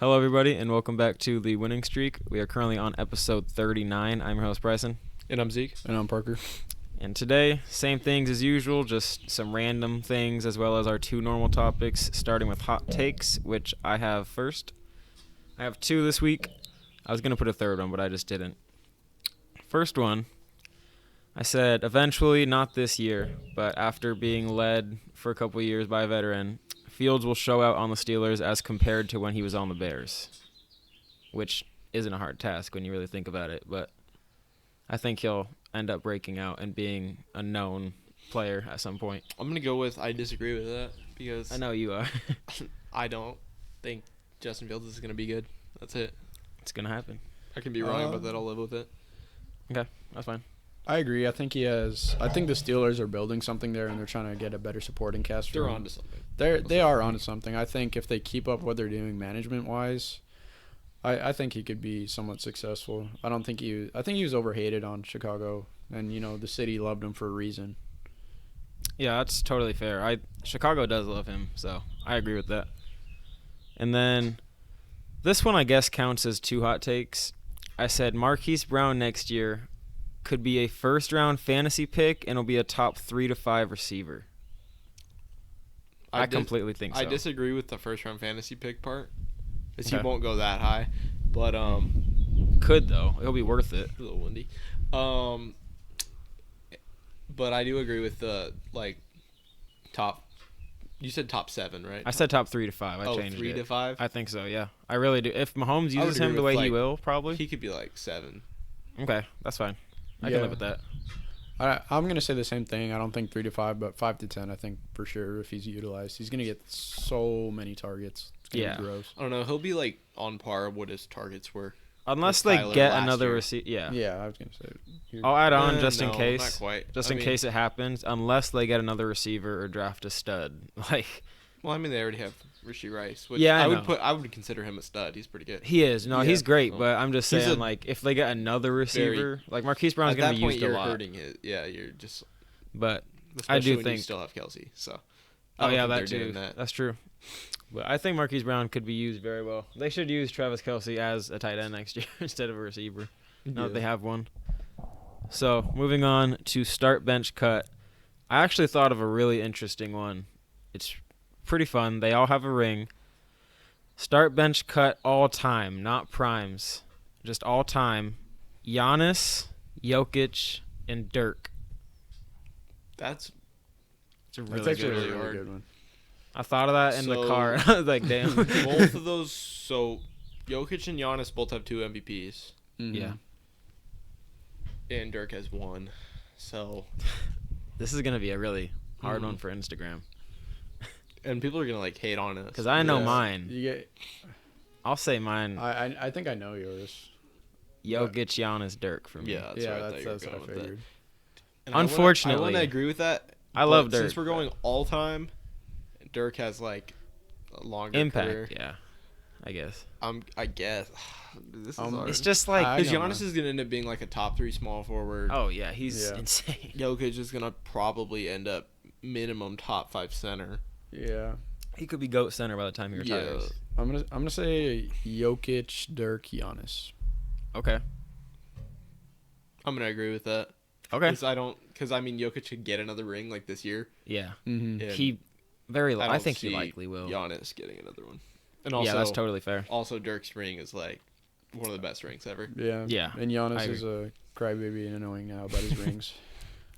Hello, everybody, and welcome back to The Winning Streak. We are currently on episode 39. I'm your host, Bryson. And I'm Zeke. And I'm Parker. And today, same things as usual, just some random things as well as our two normal topics, starting with hot takes, which I have first. I have two this week. I was going to put a third one, but I just didn't. First one, I said eventually, not this year, but after being led for a couple years by a veteran, Fields will show out on the Steelers as compared to when he was on the Bears, which isn't a hard task when you really think about it, but I think he'll end up breaking out and being a known player at some point. I'm going to go with I disagree with that because I know you are. I don't think Justin Fields is going to be good. That's it. It's going to happen. I can be wrong about that. I'll live with it. Okay, that's fine. I agree. I think the Steelers are building something there, and they're trying to get a better supporting cast. They're onto something. They are onto something. I think if they keep up what they're doing management-wise, I think he could be somewhat successful. I think he was overhated on Chicago, and the city loved him for a reason. Yeah, that's totally fair. Chicago does love him, so I agree with that. And then this one I guess counts as two hot takes. I said Marquise Brown next year could be a first-round fantasy pick and will be a top 3 to 5 receiver. I completely think so. I disagree with the first-round fantasy pick part, because Okay. he won't go that high. But Could, though. It'll be worth it. a little windy. But I do agree with the top. You said top 7, right? I said top 3 to 5. I changed 3 it. to 5. I think so, yeah. I really do. If Mahomes I would uses him agree the with, way he will, probably. He could be 7. Okay, that's fine. I can Yeah. live with that. I'm gonna say the same thing. I don't think 3 to 5, but 5 to 10. I think for sure if he's utilized, he's gonna get so many targets. It's gonna be gross. I don't know. He'll be on par of what his targets were. Unless with they Tyler get last another year. receiver. Yeah. Yeah, I was gonna say. I'll add on just in No, case. Not quite. Just in case it happens, unless they get another receiver or draft a stud. Well, they already have Rishi Rice. Which Yeah, I I would consider him a stud. He's pretty good. He is. No, Yeah. he's great, So, but I'm just he's saying, if they get another receiver, Marquise Brown's At going that to be point, used a you're lot. hurting it. Yeah, you're just. But Especially I do when think. you still have Kelsey. So. Oh, yeah, that that too. That's true. But I think Marquise Brown could be used very well. They should use Travis Kelce as a tight end next year instead of a receiver. Now that they have one. So, moving on to start, bench, cut. I actually thought of a really interesting one. It's pretty fun. They all have a ring. Start, bench, cut all time, not primes. Just all time. Giannis, Jokic, and Dirk. That's It's That's really actually good. a really really hard. good one. I thought of that in the So- car. I was like, damn. both of those. So, Jokic and Giannis both have 2 MVPs, Mhm. Yeah. and Dirk has 1. So, This is going to be a really hard Mhm. one for Instagram. and people are gonna hate on us Because I know Yeah. mine. You get. I'll say mine. I think I know yours. Jokic, Giannis, Dirk for me. Yeah, that's Yeah, right. I thought that's you were what I going with that. figured. And Unfortunately. I want to agree with that. I love but Dirk. Since we're going all time, Dirk has a longer Impact, career. yeah. I guess. I guess this is hard. It's just because know, Giannis man. is gonna end up being a top 3 small forward. oh, yeah, he's Yeah. insane. Jokic is gonna probably end up minimum top 5 center. Yeah. He could be GOAT center by the time he retires. I'm gonna say Jokic, Dirk, Giannis. Okay. I'm gonna agree with that. Okay. Because Jokic could get another ring this year. Yeah. Mm-hmm. And He I don't think he see likely will. Giannis getting another one. And also, Yeah, that's totally fair. Also, Dirk's ring is one of the best rings ever. Yeah. Yeah, And I Giannis agree. is a crybaby and annoying now about his rings.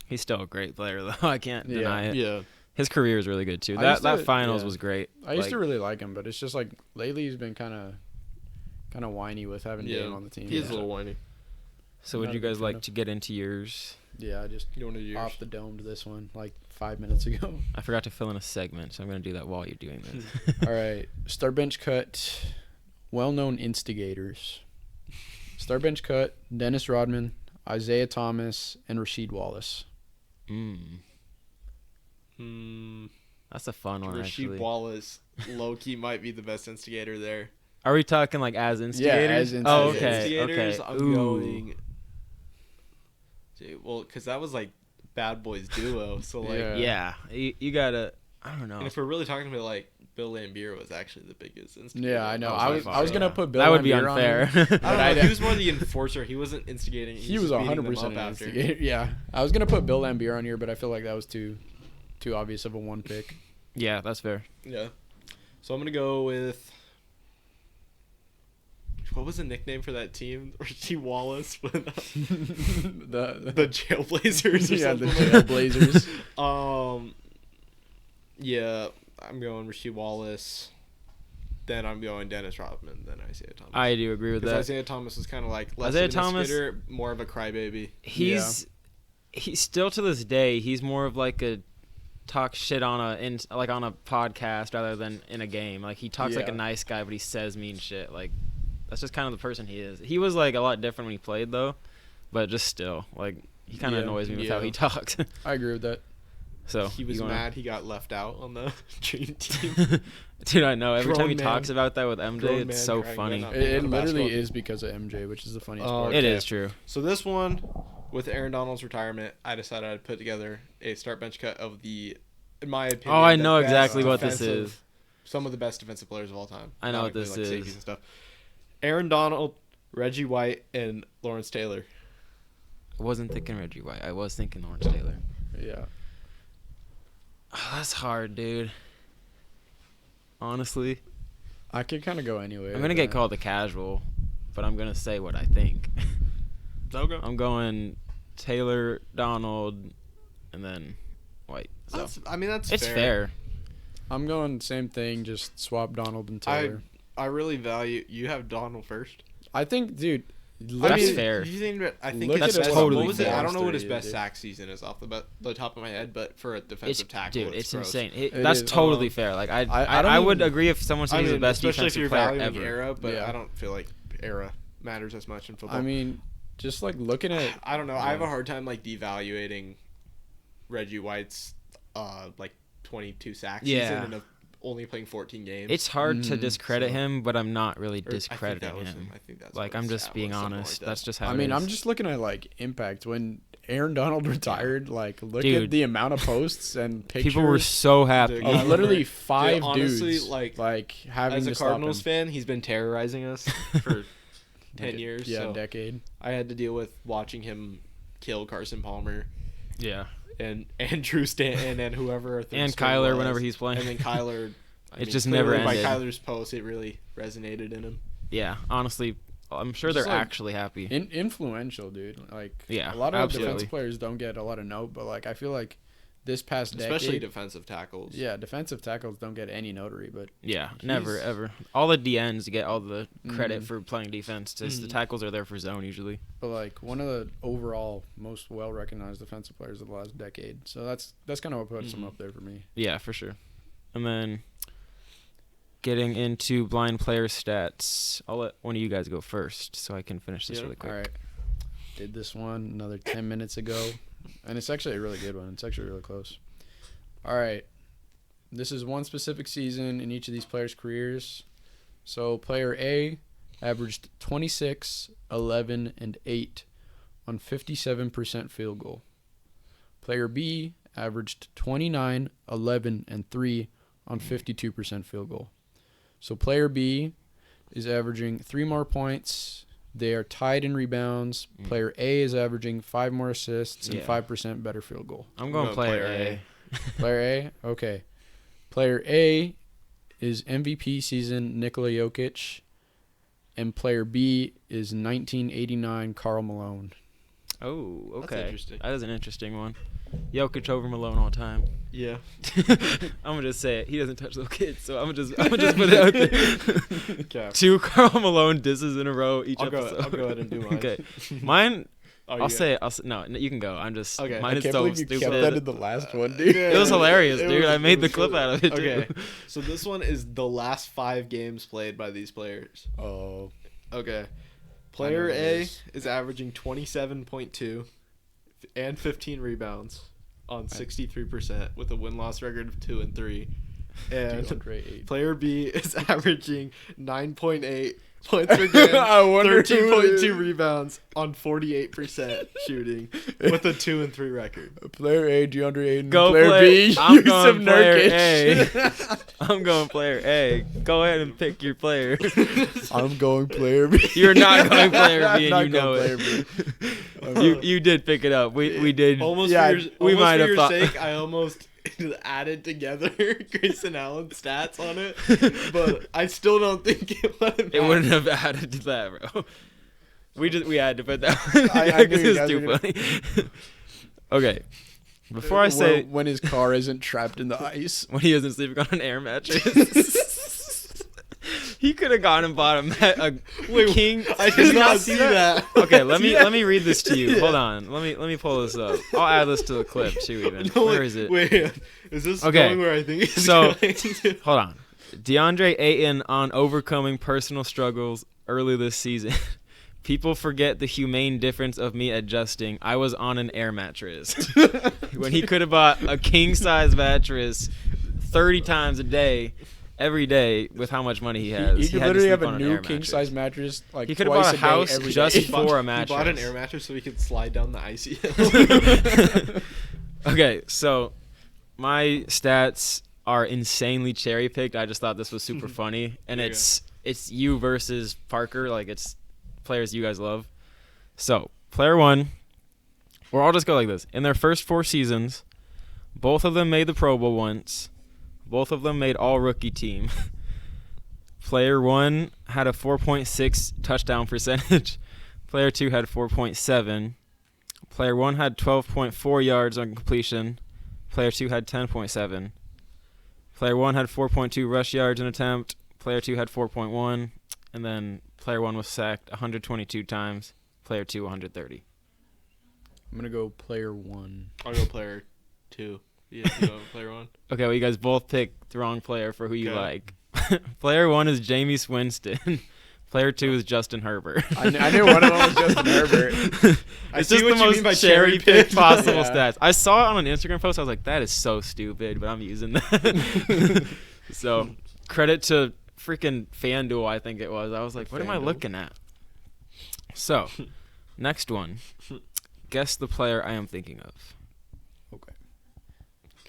He's still a great player, though. I can't Yeah. deny it. Yeah. His career is really good, too. I That used to- finals yeah. was great. I used to really like him, but it's just lately he's been kind of whiny with having Dame on the team. He is Yeah. a little whiny. So would Not you a big guys fan like of- to get into yours? Yeah, I just You want to do yours? off the dome to this one 5 minutes ago. I forgot to fill in a segment, so I'm going to do that while you're doing this. All right, start bench cut. Well-known instigators. Start bench cut. Dennis Rodman, Isaiah Thomas, and Rasheed Wallace. That's a fun one, Rasheed actually. Wallace, low-key might be the best instigator there. Are we talking as instigators? as Oh, instigators. okay. Instigators, Okay. I'm Ooh. going. Well, because that was Bad Boys duo. So Yeah. Yeah, you gotta. I don't know. and if we're really talking about Bill Laimbeer was actually the biggest instigator. Yeah, I know. Oh, I by was far, gonna yeah. put Bill That would be Laimbeer on unfair. here, I don't but know. He was more the enforcer. He wasn't instigating. He was just beating them 100% up after. instigator. Yeah, I was gonna put Bill Laimbeer on here, but I feel like that was too obvious of a one pick. Yeah, that's fair. Yeah. So I'm gonna go with. What was the nickname for that team? Richie Wallace with the Jailblazers or yeah, the something. Jailblazers. Yeah, I'm going Richie Wallace. Then I'm going Dennis Rodman. Then Isaiah Thomas. I do agree with Because that. Isaiah Thomas is kind of like less Isaiah of an Thomas- instigator, more of a crybaby. He's still to this day. He's more of like a talk shit on on a podcast rather than in a game. Like he talks like a Yeah. nice guy, but he says mean shit. Like that's just kind of the person he is. He was like a lot different when he played though, but just still like he kind of Yeah. annoys me with Yeah. how he talks. I agree with that. So He was you wanna- mad he got left out on the dream team. Dude, I know. Every time he Grown man. talks about that with MJ, Grown it's man so crying funny. about It the literally basketball. is because of MJ, which is the funniest Oh, part. It okay. is true. So this one, with Aaron Donald's retirement, I decided I'd put together a start bench cut of the, in my opinion, Oh, I the know best exactly what this defensive- is. Some of the best defensive players of all time. I know Not what this including, like, is. safeties and stuff. Aaron Donald, Reggie White, and Lawrence Taylor. I wasn't thinking Reggie White. I was thinking Lawrence Taylor. Yeah. Oh, that's hard, dude. Honestly, I could kind of go anyway. I'm gonna get called a casual, but I'm gonna say what I think. Okay. I'm going Taylor, Donald, and then White. So That's it's fair. I'm going same thing, just swap Donald and Taylor. I really value. You have Donald first. I think, dude. That's fair. You think that, I think Look his at best, totally what was it? fair. I don't know what his Monster best he is, sack season is off the top of my head, but for a It's defensive tackle, dude, it's gross. insane. It That's is. totally fair. Like I don't I would even- agree if someone said he's the best especially if defensive you're player valuing ever. era, but Yeah. I don't feel like era matters as much in football. I mean, just like looking at. I don't know. I have a Yeah. hard time like devaluating Reggie White's 22 sack Yeah. season and of only playing 14 games. It's hard to Mhm, discredit so- him, but I'm not really Or I think discrediting that was him. I think that's Like what I'm his just stat being was, something honest. like that. That's just how. I it mean, is. I'm just looking at like impact when Aaron Donald retired. Like, look Dude. at the amount of posts and pictures. People were so happy. Dude, of literally Dude, 5 honestly, dudes like, having as a to stop Cardinals him. fan, he's been terrorizing us for 10 years. Yeah, so decade. I had to deal with watching him kill Carson Palmer Yeah. and Drew Stanton and whoever. I think And Square Kyler was. whenever he's playing. And then Kyler. It just never clearly ended. By Kyler's post, it really resonated in him. Yeah. Honestly, I'm sure Just they're like- actually happy. Influential, dude. Like, Yeah, a lot of absolutely. defensive players don't get a lot of note, but like I feel like this past Especially decade, defensive tackles. yeah, defensive tackles don't get any notary, but Yeah, never He's- ever. All the DNs get all the credit Mhm. for playing defense. Just the Mhm. tackles are there for zone usually. like one of the overall most well recognized defensive players of the last decade. So that's kind of what puts him Mhm. up there for me. Yeah, for sure. And then getting into blind player stats, I'll let one of you guys go first so I can finish this Yeah. really quick. All right, did this one another 10 minutes ago, and it's actually a really good one. It's actually really close. All right, this is one specific season in each of these players' careers. So player A averaged 26, 11, and 8 on 57% field goal. Player B averaged 29, 11, and 3 on 52% field goal. So player B is averaging 3 more points. They are tied in rebounds. Player A is averaging 5 more assists and Yeah. 5% better field goal. I'm going player A. Player A? Okay. Player A is MVP season Nikola Jokic. And player B is 1989 Karl Malone. Oh, That's okay. interesting. That is an interesting one. Jokic over Malone all time. Yeah. I'm gonna just say it. He doesn't touch little kids, so I'm gonna just put it out there. Okay. 2 Karl Malone disses in a row each I'll go episode. ahead and do mine. Okay, mine. Oh, I'll say it. No, you can go. I'm just. Okay. Mine I is can't so believe you stupid. kept that in the last one, dude. It was hilarious, It dude. was- I made it the was clip really- out of it. Okay. Too. So this one is the last 5 games played by these players. Oh. Okay. Player what it A is. is averaging 27.2 and 15 rebounds on 63% with a win-loss record of 2-3. And DeAndre Ayton. player B is averaging 9.8 points per game, I wonder who 13.2 rebounds on 48% shooting with a 2-3 record. Player A, DeAndre Ayton. Go player play. B, I'm Yusuf going player Nurkic. A. I'm going player A. Go ahead and pick your player. I'm going player B. You're not going player B, Not and you know going it. player B. You did pick it up. We did. Almost Yeah, for your, we almost might for have your thought- sake, I almost added together Grayson Allen's stats on it, but I still don't think it would have. It wouldn't have added to that, bro. We had to put that I knew because you it's guys too were funny. Okay, before I say when his car isn't trapped in the ice. when he isn't sleeping on an air mattress, he could have gone and bought a king. I did not see that. Okay, let me read this to you. Hold on, let me pull this up. I'll add this to the clip too. Even where is it? Wait, is this Okay, going where I think it's so- going to? Hold on. DeAndre Ayton on overcoming personal struggles early this season. People forget the humane difference of me adjusting. I was on an air mattress. When he could have bought a king-size mattress 30 times a day, every day, with how much money he has. He could had to literally sleep have a on an new air king mattress. size mattress like He could have twice bought a day, house every just day. He bought- for a He mattress. bought an air mattress so he could slide down the icy hill. Okay, so my stats are insanely cherry picked. I just thought this was super funny, and There you it's you versus Parker. Like, it's players you guys love. So player one, or I'll just go like this. In their first 4 seasons, both of them made the Pro Bowl once. Both of them made all rookie team. Player one had a 4.6 touchdown percentage. Player two had 4.7. Player one had 12.4 yards on completion. Player two had 10.7. Player one had 4.2 rush yards an attempt. Player two had 4.1. And then player one was sacked 122 times. Player two 130. I'm gonna go player one. I'll go player 2. You go player 1. Okay, well, you guys both picked the wrong player for who you Okay. like. Player one is Jameis Winston. Player two is Justin Herbert. I knew one of them was Justin Herbert. I It's see just what the you mean by most cherry-picked possible Yeah. stats. I saw it on an Instagram post. I was like, that is so stupid, but I'm using that. So, credit to freaking FanDuel, I think it was. I was like, what am I FanDuel. looking at? So, next one. Guess the player I am thinking of. Okay.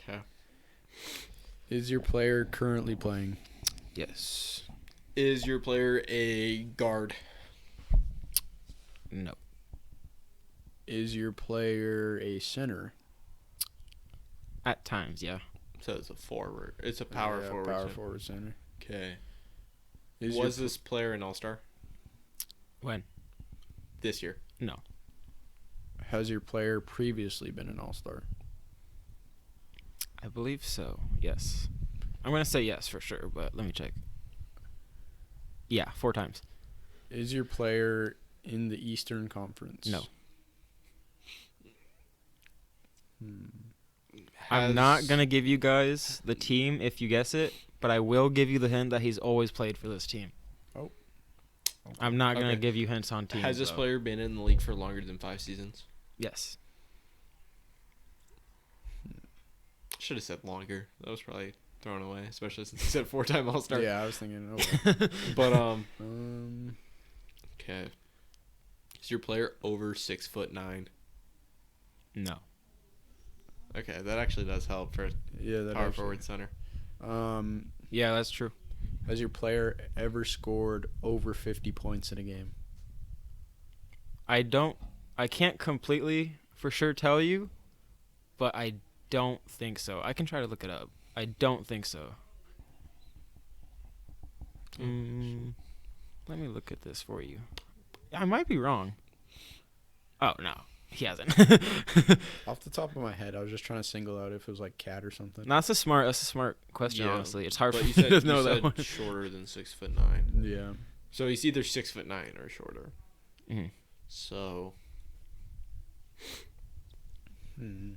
Okay. Is your player currently playing? Yes. Is your player a guard? No. Is your player a center? At times, yeah. So it's a forward. It's a power Yeah, forward. Power so- forward center. Okay. Is Was this player an all-star When? this year? No. has your player previously been an all-star? I believe so. Yes. I'm going to say yes for sure, but let me check. Yeah, 4 times. Is your player in the Eastern Conference? No. Has- I'm not going to give you guys the team if you guess it, but I will give you the hint that he's always played for this team. Oh. I'm not going to Okay. give you hints on teams. Has this though. player been in the league for longer than 5 seasons? Yes. Should have said longer. That was probably thrown away, especially since he said 4-time all-star. Yeah, I was thinking. Okay. But okay. Is your player over 6'9"? No. Okay, that actually does help for yeah, that power actually- forward center. Yeah, that's true. Has your player ever scored over 50 points in a game? I can't completely for sure tell you, but I don't think so. I can try to look it up. I don't think so. Let me look at this for you. I might be wrong. Oh, no. He hasn't. Off the top of my head, I was just trying to single out if it was like cat or something. That's a smart question, Yeah, honestly. It's hard But for you me said, to know you that said one. shorter than 6'9". Yeah. So he's either 6'9" or shorter. Mhm. So Hmm.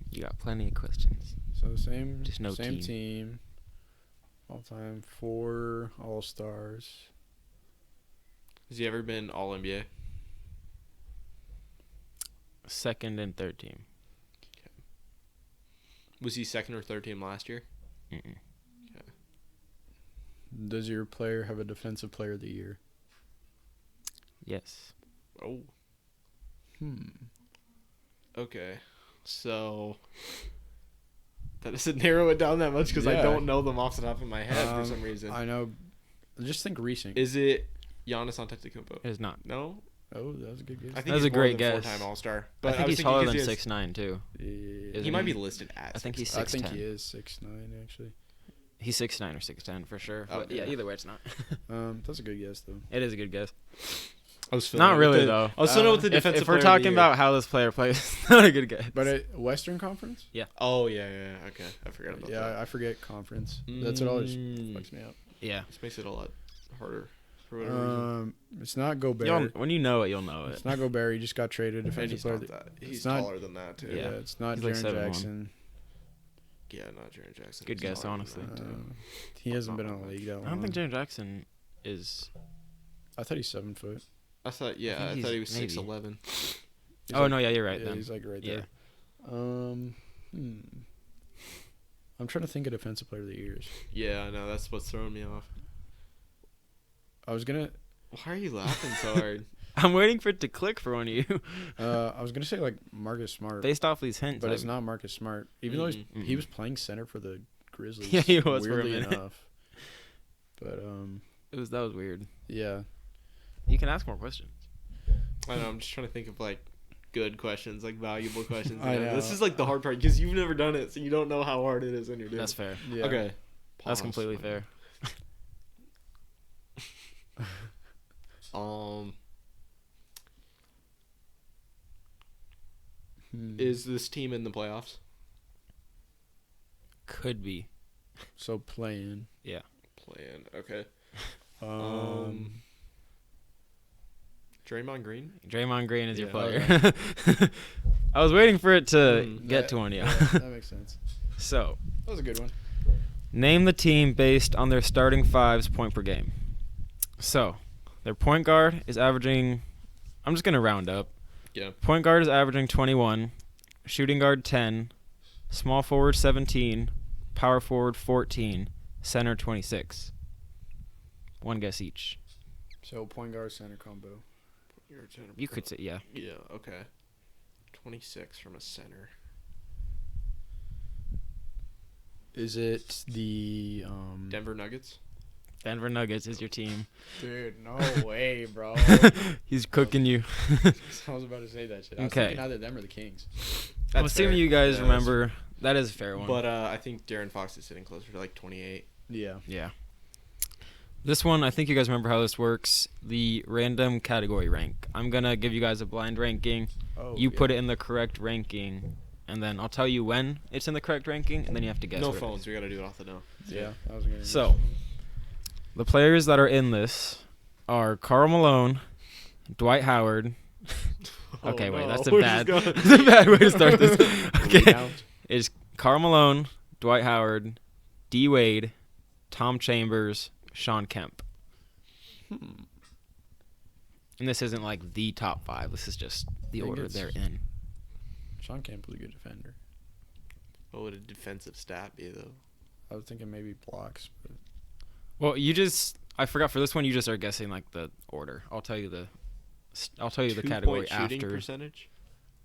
You got plenty of questions. So same, Just no same team. team. All time 4 All Stars. has he ever been All NBA? Second and third team. Was he second or third team last year? Mm-mm. Does your player have a defensive player of the year? Yes. Oh. Okay. So that doesn't narrow it down that much because I Yeah. don't know them off the top of my head for some reason. I know. Just think recent. Is it Giannis Antetokounmpo? It is not. No. Oh, that was a good guess. I think That was he's a great more than guess. four-time All-Star. I think was he's thinking taller 'cause than he has- 6'9" too. Yeah, He might be listed at. I think he's 6'9". I think 6'10". he is 6'9", actually. He's 6'9" or 6'10" for sure. But Okay. yeah, either way, it's not. That's a good guess though. It is a good guess. I was Not really though. I was filling with the If defensive. we're player of the talking year. about how this player plays, it's not a good guess. But Western Conference? Oh yeah. Okay, I forgot about that. Yeah, I forget conference. That's what always fucks me up. Yeah. This makes it a lot harder for whatever reason. It's not Gobert. When you know it, you'll know it. It's not Gobert. He just got traded. And Defensive he's player. not that. He's it's not- taller than that too. Yeah, Yeah. it's not He's like Jaren 7'1". Jackson. Yeah, not Jaren Jackson. Good He's guess, taller than honestly. that, too. He hasn't been in the league that long. I don't think James Jackson is. I thought he's 7 foot. I thought. Yeah, I I, think thought he he's was maybe. 6'11". He's Oh like- no, yeah, you're right. Yeah, then. he's like right Yeah. there. I'm trying to think of defensive player of the years. Yeah, I know. That's what's throwing me off. I was gonna Why are you laughing so hard? I'm waiting for it to click for one of you, say like Marcus Smart, based off these hints. but it's not Marcus Smart. Even though he Mm-mm. was playing center for the Grizzlies. Yeah, he was for a weirdly minute. enough. But That was weird. yeah. You can ask more questions. I know. I'm just trying to think of like good questions, like valuable questions. I This know. is like the hard part because you've never done it, so you don't know how hard it is when you're doing. That's fair. Yeah. Okay. That's Pause. completely fair. Is this team in the playoffs? Could be. so playing? Playing. Okay. Um, Draymond Green. Draymond Green is your Yeah. player. I was waiting for it to get to one, yeah. that makes sense. So, That was a good one. name the team based on their starting five's point per game. So, their point guard is averaging. I'm just gonna round up. Yeah. Point guard is averaging 21, shooting guard 10, small forward 17, power forward 14, center 26. One guess each. So point guard center combo. You could say, yeah. Yeah. Okay. 26 from a center. Is it the Denver Nuggets. Denver Nuggets is your team. Dude, no way, bro. He's cooking you. I was about to say that shit. I was Okay. thinking either them or the Kings. I'm assuming fair. you guys Yeah, remember. That is a fair one. But I think Darren Fox is sitting closer to like 28. Yeah. Yeah. This one, I think you guys remember how this works. The random category rank. I'm going to give you guys a blind ranking. Oh, You put it in the correct ranking, and then I'll tell you when it's in the correct ranking, and then you have to guess. No what it phones. is. We got to do it off the dome. Yeah. I was gonna So, the players that are in this are Karl Malone, Dwight Howard. Okay, Oh, wait, no. that's a We're bad, just going- that's a bad way to start this. Okay, Rebound. it's Karl Malone, Dwight Howard, D Wade, Tom Chambers, Sean Kemp. And this isn't like the top five. This is just the I think order it's- they're in. Sean Kemp was a good defender. What would a defensive stat be though? I was thinking maybe blocks. But Well, I forgot for this one. You just are guessing like the order. I'll tell you the category 2-point shooting after. percentage.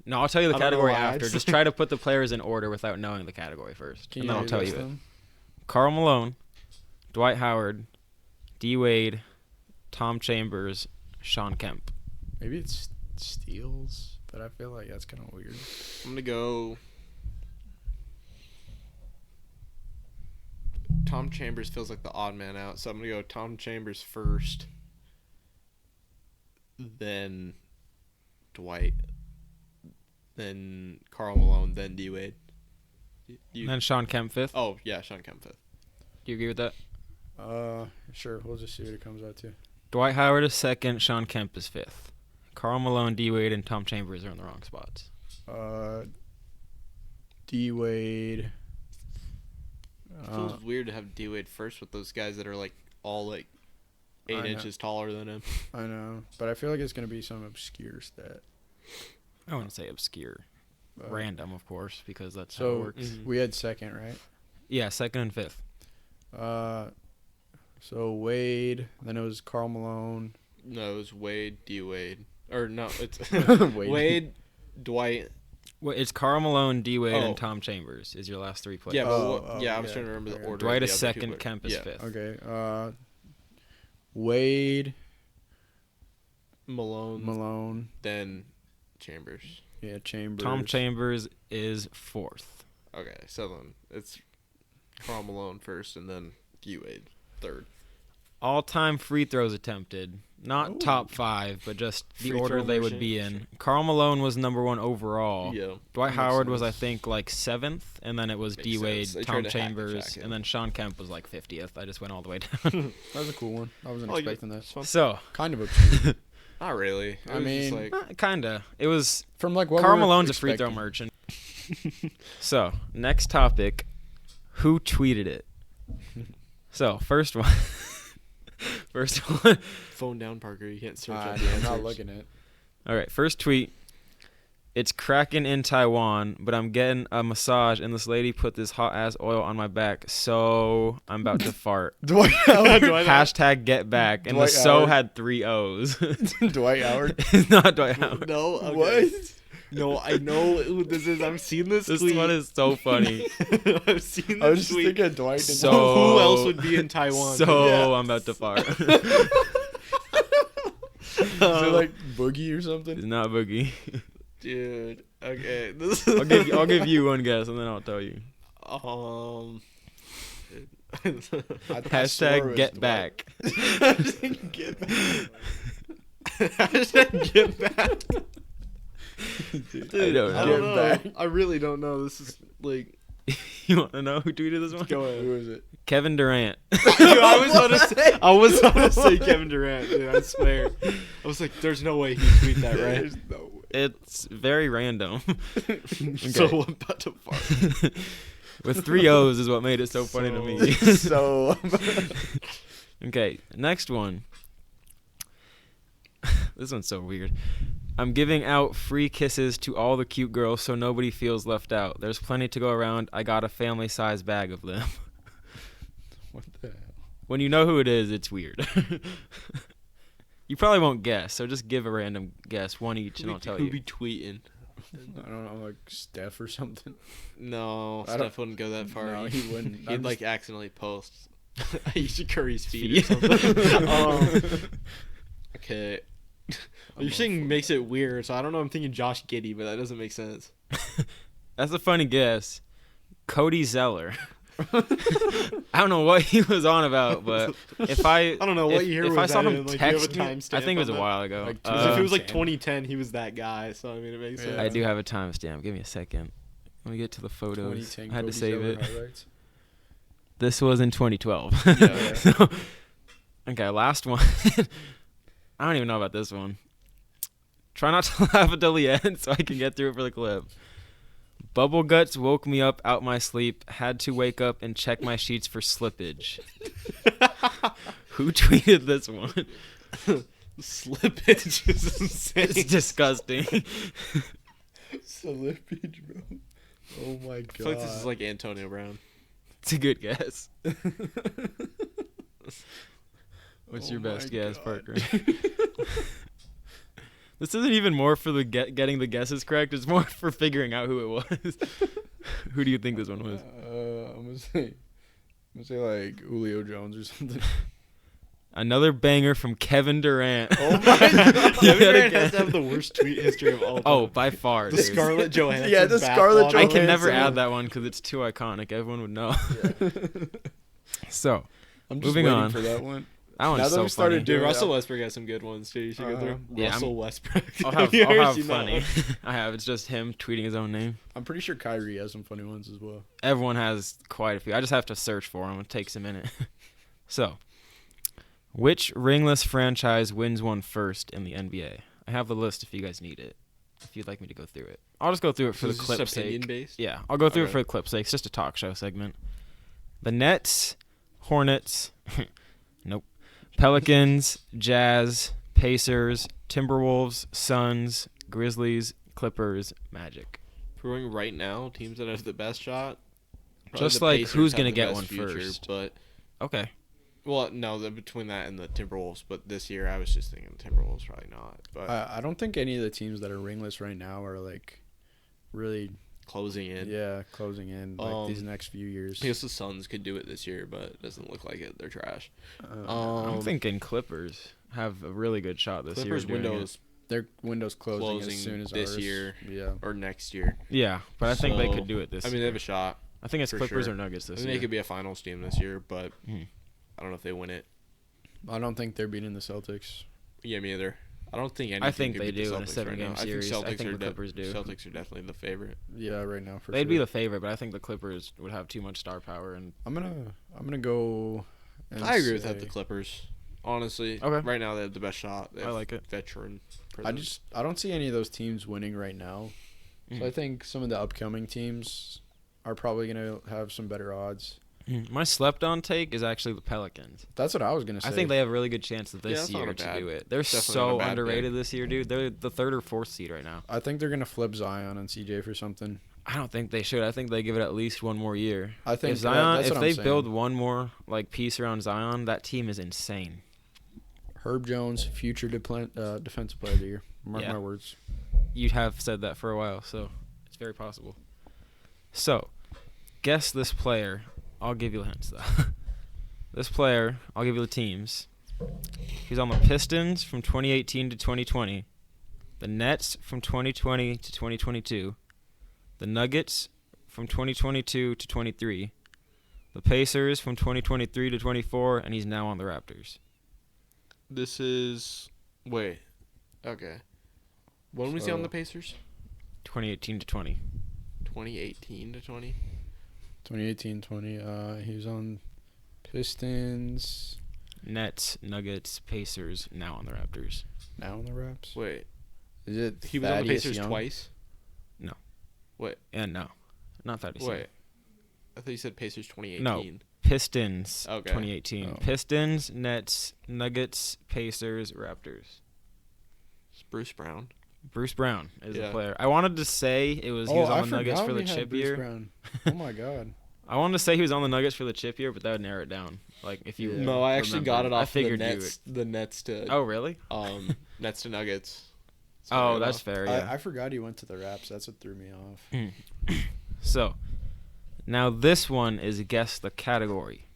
No, I'll tell you the I don't know category why, I after. just- Just try to put the players in order without knowing the category first, can and then I'll tell list you it. them? Karl Malone, Dwight Howard, D Wade, Tom Chambers, Sean Kemp. Maybe it's steals, but I feel like that's kind of weird. I'm gonna go. Tom Chambers feels like the odd man out, so I'm gonna go Tom Chambers first, then Dwight, then Karl Malone, then D Wade. And then Sean Kemp fifth. Oh yeah, Sean Kemp fifth. Do you agree with that? Sure. We'll just see what it comes out to. Dwight Howard is second. Sean Kemp is fifth. Karl Malone, D Wade, and Tom Chambers are in the wrong spots. D Wade. It feels weird to have D Wade first with those guys that are like all like I 8 know. inches taller than him. I know, but I feel like it's gonna be some obscure stat. I wouldn't say obscure. Random, of course, because that's how it So works. Mhm. we had second, right? Yeah, second and fifth. So Wade, then it was Karl Malone. No, it was Wade, D Wade, or no, it's Wade. Wade, Dwight. Well, it's Karl Malone, D Wade, Oh. and Tom Chambers is your last three players. Yeah, but Oh, I was yeah. trying to remember the Okay. order. Dwight of is the other two second, players. Kemp is Yeah. fifth. Okay. Wade, Malone, Malone, then Chambers. yeah, Chambers. Tom Chambers is fourth. Okay, so then it's Karl Malone first, and then D Wade third. All-time free throws attempted. Not Ooh. top 5, but just the Free order throw they would machine. be in. Karl Malone was number 1 overall. Yeah. Dwight makes Howard was, I sense. think, like 7th, and then it was Makes D Wade, sense. They Tom tried to hack the Chambers, jacket. and then Sean Kemp was like 50th. I just went all the way down. That was a cool one. I wasn't I like it. expecting It's that. fun. So, Kind of obscure. Not really. It I was just mean, like, kinda. It was From like what Karl we were Malone's a free throw expecting. merchant. So, next topic. Who tweeted it? So, first one. First one. phone down, Parker. You can't search up I'm the answers. not looking at. All right, first tweet. It's cracking in Taiwan, but I'm getting a massage, and this lady put this hot ass oil on my back, so I'm about to fart. Dwight Howard. Hashtag get back, and Dwight the so Howard. had 3 O's. Dwight Howard. It's not Dwight Howard. No, okay. What? No, I know who this is. I've seen this This tweet. one is so funny. I've seen I was this just tweet. thinking Dwight. So- Who else would be in Taiwan? So Yeah. I'm about to fart. Is it like Boogie or something? It's not Boogie. Dude. Okay. This I'll give you one guess, and then I'll tell you. I swore it Hashtag was get Dwight. back. Get back. Hashtag get back. Dude, I don't I know. don't know. Get back. I really don't know. This is like. You want to know who tweeted this one? Go ahead. Who is it? Kevin Durant. Dude, I was about to say Kevin Durant, dude. I swear. I was like, there's no way he'd tweet that, right? There's no way. It's very random. So I'm about to fart. With 3 O's is what made it so funny to me. So Okay, next one. This one's so weird. I'm giving out free kisses to all the cute girls so nobody feels left out. There's plenty to go around. I got a family-sized bag of them. what the hell? When you know who it is, it's weird. You probably won't guess, so just give a random guess, one each, and I'll tell Who you. be tweeting? I don't know, like Steph or something. No, I don't- Steph wouldn't go that far. No, he wouldn't. He'd I'm like just- accidentally post Aisha Curry's feet or Feet. something. Okay. You're saying makes it weird, so I don't know. I'm thinking Josh Giddey, but that doesn't make sense. That's a funny guess. Cody Zeller. I don't know what he was on about, but if I don't know what year if was I saw that him in? Like, do you have a text me, I timestamp think it was a on that? while ago. Like 'Cause if it was like 2010. 2010, he was that guy. So I mean, it makes Yeah. sense. I do have a timestamp. Give me a second. Let me get to the photos. 2010 I had to Kobe save Zeller it. highlights. This was in 2012. Yeah. So, okay, last one. I don't even know about this one. Try not to laugh until the end so I can get through it for the clip. Bubble guts woke me up out my sleep. Had to wake up and check my sheets for slippage. Who tweeted this one? Slippage is insane. It's disgusting. Slippage, bro. Oh my god. I feel like this is like Antonio Brown. It's a good guess. What's Oh your best my guess, God. Parker? This isn't even more for the getting the guesses correct. It's more for figuring out who it was. Who do you think this one was? I'm gonna say like Julio Jones or something. Another banger from Kevin Durant. Oh my god. Kevin Yet Durant again. has to have the worst tweet history of all time. Oh, by far. The dude. Scarlett Johansson. Yeah, the Scarlett bathwater. I can never Johansson. add that one because it's too iconic. Everyone would know. So, I'm just Moving waiting on. for that one. that one's Now that so we started funny. Dude, Yeah. Russell Westbrook has some good ones too. You should go through. Yeah, Russell Westbrook. I'll You ever have seen that funny. one? I have. It's just him tweeting his own name. I'm pretty sure Kyrie has some funny ones as well. Everyone has quite a few. I just have to search for them. It takes a minute. So, which ringless franchise wins one first in the NBA? I have the list if you guys need it. If you'd like me to go through it, I'll just go through it for the Is this clip's opinion sake. based? Yeah, I'll go through it Okay. for the clip's sake. It's just a talk show segment. The Nets, Hornets, nope. Pelicans, Jazz, Pacers, Timberwolves, Suns, Grizzlies, Clippers, Magic. If we're going right now, teams that have the best shot. probably Just the like Pacers who's have gonna the get best one future, first. But Okay. Well, no, between that and the Timberwolves, but this year I was just thinking the Timberwolves probably not. But I don't think any of the teams that are ringless right now are like really closing in. Yeah, closing in like these next few years. I guess the Suns could do it this year, but it doesn't look like it. They're trash. I'm thinking Clippers have a really good shot this year. Clippers windows their window's closing as soon as this ours. year, Yeah, or next year. Yeah, but I think they could do it this year. I mean, they have a shot. I think it's for Clippers sure. or Nuggets I this think year. they could be a finals team this year, but I don't know if they win it. I don't think they're beating the Celtics. Yeah, me either. I don't think any. I think team they could beat the do in a Celtics 7-game right now. series. I think the Clippers do. Celtics are definitely the favorite. Yeah, right now for They'd sure. be the favorite, but I think the Clippers would have too much star power. And I'm gonna go. And I agree with say- that. The Clippers, honestly, Okay. right now they have the best shot. They I have like it. Veteran. I don't see any of those teams winning right now. Mhm. So I think some of the upcoming teams are probably gonna have some better odds. My slept-on take is actually the Pelicans. That's what I was gonna say. I think they have a really good chance of this that's not year a to bad- do it. They're definitely not so a bad underrated pick. this year, dude. They're the 3rd or 4th seed right now. I think they're gonna flip Zion and CJ for something. I don't think they should. I think they give it at least one more year. I think If Zion, that's if what they I'm saying. build one more like piece around Zion, that team is insane. Herb Jones, future defensive player of the year. Mark Yeah. my words. You have said that for a while, so it's very possible. So, guess this player. I'll give you hints though. This player, I'll give you the teams. He's on the Pistons from 2018 to 2020, the Nets from 2020 to 2022, the Nuggets from 2022 to 23, the Pacers from 2023 to 24, and he's now on the Raptors. This is okay. When was he on the Pacers? 2018 to 20. 2018 to 20. 2018-20. He was on Pistons. Nets, Nuggets, Pacers, now on the Raptors. Now on the Raps. Wait, Is it? he was on the Thaddeus Pacers Young? twice. And no, not that. Wait, I thought you said Pacers 2018. No. Pistons, Okay. 2018. Oh. Pistons, Nets, Nuggets, Pacers, Raptors. It's Bruce Brown. Bruce Brown is the Yeah. player. I wanted to say he was on the Nuggets for the chip year. Brown. Oh my God. I wanted to say he was on the Nuggets for the chip year, but that would narrow it down. Like if you Yeah. No, I actually got it remember. I off figured the you Nets. The Nets to Oh, really? Nets to Nuggets. Oh, that's fair. Yeah. I forgot he went to the Raps. That's what threw me off. So, now this one is guess the category.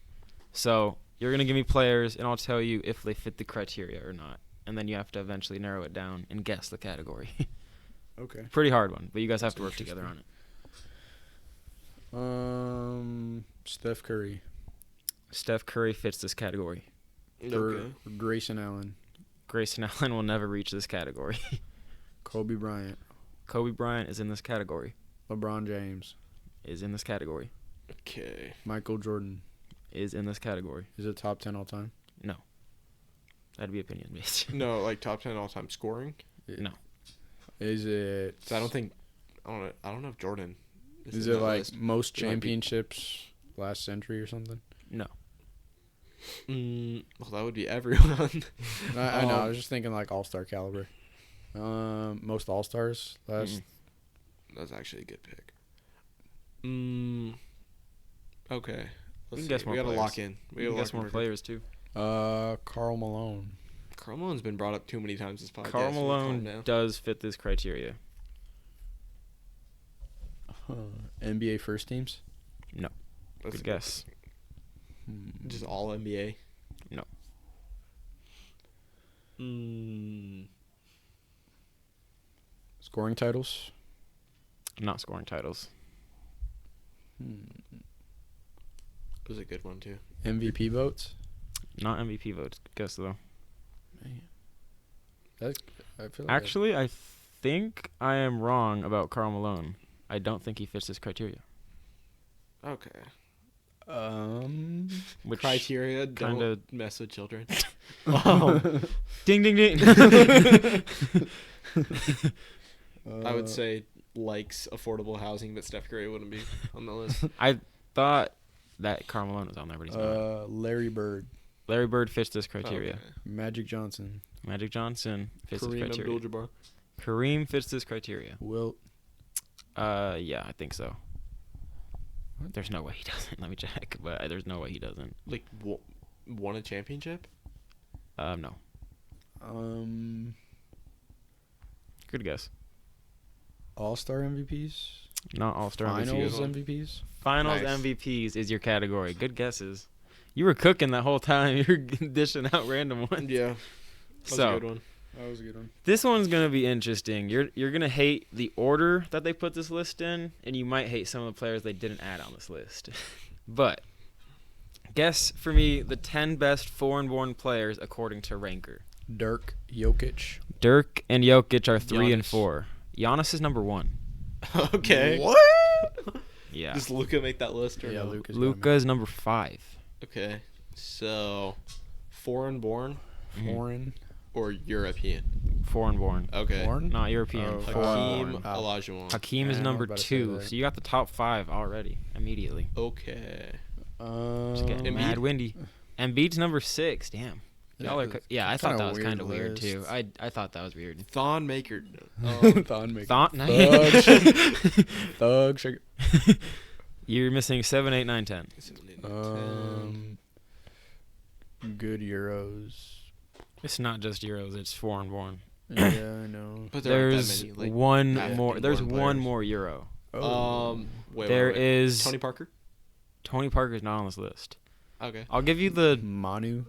So, you're going to give me players, and I'll tell you if they fit the criteria or not. And then you have to eventually narrow it down and guess the category. Okay. Pretty hard one, but you guys have to work together on it. Steph Curry. Steph Curry fits this category. Okay. Grayson Allen. Grayson Allen will never reach this category. Kobe Bryant. Kobe Bryant is in this category. LeBron James. Is in this category. Okay. Michael Jordan. Is in this category. Is it top 10 all time? No. That'd be opinion based. No, like top 10 all time scoring. No. Is it? So I don't know if Jordan. Is in it that like list. most It might be. championships last century or something? No. Well, that would be everyone. I know. I was just thinking like all-star caliber. Most all-stars last. That's actually a good pick. Okay. We can guess more We gotta players. lock in. We can guess more players too. Karl Malone. Carl Malone's been brought up too many times this podcast. Karl We calm Malone down. does fit this criteria. NBA first teams. That's Good a guess. Just all NBA. No. Scoring titles. Not scoring titles. It was a good one too. MVP votes. Not MVP votes. Good guess though. I feel like Actually, I think I am wrong about Karl Malone. I don't think he fits this criteria. Okay. Which Criteria: kinda- don't mess with children. ding ding ding. I would say likes affordable housing, but Steph Curry wouldn't be on the list. I thought that Karl Malone was on there, but he's not. Larry Bird. Larry Bird fits this criteria. Okay. Magic Johnson. Magic Johnson fits this Kareem criteria. Abdul-Jabbar. Kareem fits this criteria. Wilt. Yeah, I think so. There's no way he doesn't. Let me check, but there's no way he doesn't. Like won a championship? No. Good guess. All-Star MVPs. Not All-Star Finals MVPs. MVPs. Finals Nice. MVPs is your category. Good guesses. You were cooking that whole time. You were dishing out random ones. Yeah. That's So a good one. That was a good one. this one's gonna be interesting. You're gonna hate the order that they put this list in, and you might hate some of the players they didn't add on this list. But guess for me the 10 best foreign-born players according to Ranker. Dirk, Jokic. Dirk and Jokic are 3 and Giannis. 4. Giannis is number 1. Okay. What? Yeah. Does Luka make that list or Yeah, no? Luka's Luka is number 5. Okay. So, foreign-born Foreign. or European? Foreign-born. Okay. Foreign? Not European. Oh, Hakeem foreign. Olajuwon. Hakeem is Yeah, I number was about to say 2. that. So you got the top 5 already immediately. Okay. It's getting Embiid? mad windy. Embiid's number 6. Damn. Yeah, Y'all are it's I thought kinda that was weird kind of weird list. too. I thought that was weird. Thon Maker. Thon maker. Thought Thug sugar. You're missing 7, 8, 9, 10. Good Euros. It's not just Euros. It's foreign-born. Yeah, I know. But there aren't There's that many. Like, one that more. There's foreign one players. more Euro. Wait, There wait, wait. is Tony Parker. Tony Parker's not on this list. Okay. I'll give you the Manu.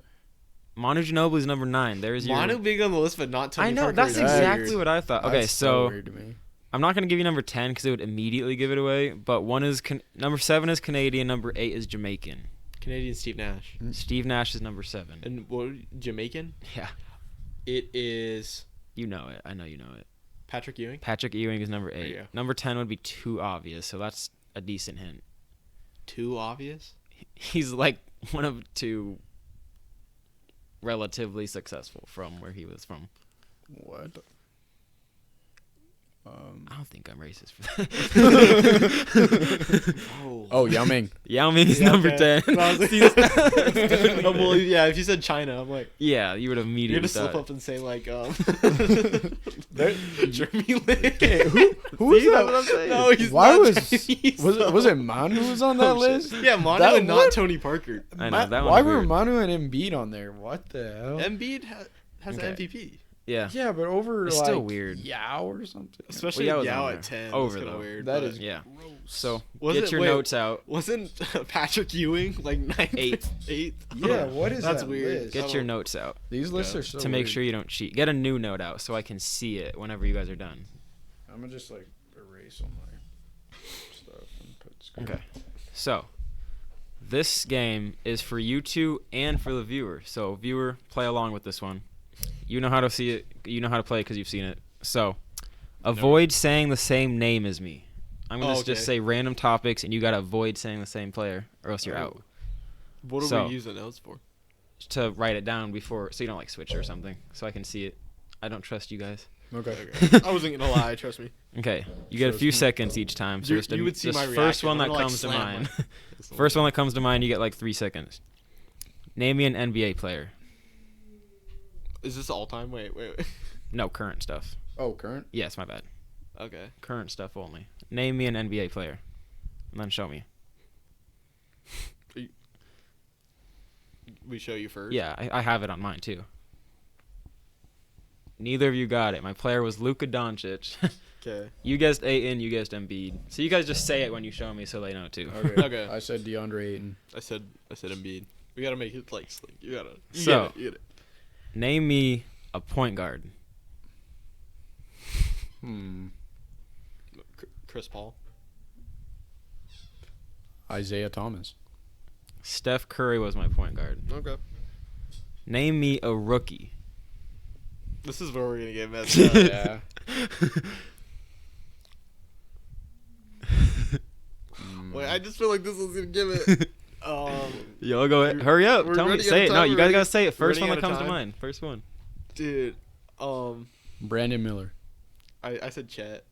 Manu Ginobili is number 9. There's your. Manu being on the list, but not Tony I know Parker. that's is exactly weird. what I thought. Okay, That's so weird to me. I'm not gonna give you number 10 because it would immediately give it away. But one is number 7 is Canadian. Number 8 is Jamaican. Canadian Steve Nash. Steve Nash is number 7. And what? Jamaican? Yeah, It is you know it. I know you know it. Patrick Ewing. Patrick Ewing is number 8. you go. Number 10 would be too obvious, so that's a decent hint. Too obvious. He's like one of 2 relatively successful from where he was from. What? I don't think I'm racist for that. Oh, Yao Ming. Yao Ming is number 10. Well, yeah, if you said China, I'm like, Yeah, you would have you're immediately gonna slip thought. up and say like, There- Jeremy Lin. Who was See, that? that's what I'm saying. No, he's Why not was Chinese, was it Manu who was on that list? Yeah, Manu That and not what? Tony Parker. I know, that Why one's were weird. Manu and Embiid on there? What the hell? Embiid has Okay. an MVP, Yeah. Yeah, but over It's like still weird. Yao or something. especially Yao was Yao on at there. 10. Over, That's kinda though. weird. That but- is Yeah. gross. So Was get it- your wait, notes out. Wasn't Patrick Ewing like 9th? 8th. 8th? Yeah, what is That's that weird. list? Get your notes out These lists Yeah. are so to make weird. sure you don't cheat. Get a new note out so I can see it whenever you guys are done. I'm gonna just like erase all my stuff and put screen. Okay. So, this game is for you two and for the viewer. So, viewer, play along with this one. You know how to see it. You know how to play because you've seen it. So, avoid saying the same name as me. I'm going to Oh, just okay. say random topics, and you got to avoid saying the same player, or else you're Oh. out. What do So- we use the notes for? To write it down before, so you don't like switch or something, so I can see it. I don't trust you guys. Okay. I wasn't gonna lie. Trust me. Okay, you get a So few it's- seconds each time. So You- just, you would see just my first reaction. one I'm that gonna, like, comes to slam mind. my- First one that comes to mind, you get like 3 seconds. Name me an NBA player. Is this all time? Wait. No, current stuff. Oh, current. Yes, my bad. Okay. Current stuff only. Name me an NBA player. And then show me. We show you first. Yeah, I have it on mine too. Neither of you got it. My player was Luka Doncic. Okay. You guessed Ayton, you guessed Embiid. So you guys just say it when you show me so they know too. Okay. Okay. I said DeAndre Ayton. I said Embiid. We gotta make it like slick. You gotta. You So- get it, you get it. Name me a point guard. Chris Paul. Isaiah Thomas. Steph Curry was my point guard. Okay. Name me a rookie. This is where we're gonna get messed up. Yeah. Wait, I just feel like this was gonna give it. Yo, go ahead. Hurry up. we're Tell me. running out Say of it. time No, you guys already. gotta say it. We're First one running that out of comes to time. mind. First one. Dude, Brandon Miller. I said Chet.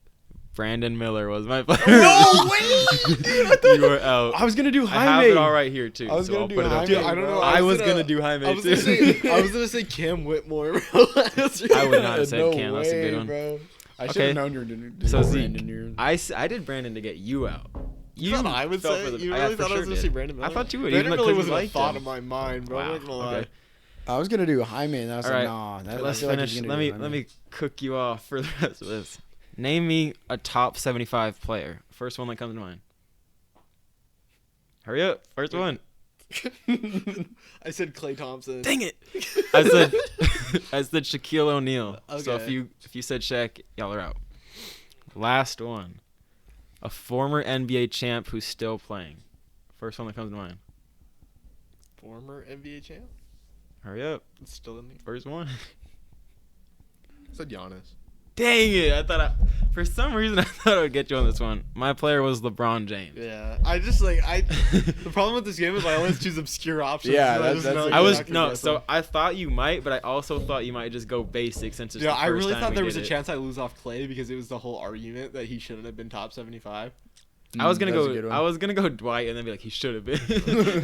Brandon Miller was my player. No way! You were out. I was gonna do I Jaime. have it all right here too. I was so gonna I'll do put it up. Jaime, Dude, I don't know. I was gonna do Jaime I was too. gonna say Cam Whitmore. Bro. I would not have said No Cam. That's a good way, one. Bro. I should Okay. have known you were doing So Brandon Zeke, here. I did Brandon to get you out. You thought I would fell say? for the- You I really for thought I was sure going to say did. Brandon Miller? I thought you would. Brandon even Miller because you wasn't a liked thought him. in my mind, bro. I'm Wow. not gonna lie. Okay. I was gonna do Jaime, and I was All like, right. nah. That, Let's I feel like he's finish. gonna do Let Jaime. me cook you off for the rest of this. Name me a top 75 player. First one that comes to mind. Hurry up. First one. I said Klay Thompson. Dang it. I said Shaquille O'Neal. So Okay. if you said Shaq, y'all are out. Last one. A former NBA champ who's still playing. First one that comes to mind. Former NBA champ. Hurry up. It's still in there. First one. I said Giannis. Dang it. For some reason I thought I would get you on this one. My player was LeBron James. Yeah, the problem with this game is I always choose obscure options. Yeah, so I that's- just know that's- you're I was not gonna no, guess so them. I thought you might, but I also thought you might just go basic since it's Yeah, the I first really time thought we there was did a it. chance I lose off Clay because it was the whole argument that he shouldn't have been top 75. I was gonna That's a good go. one. I was gonna go Dwight and then be like he should have been.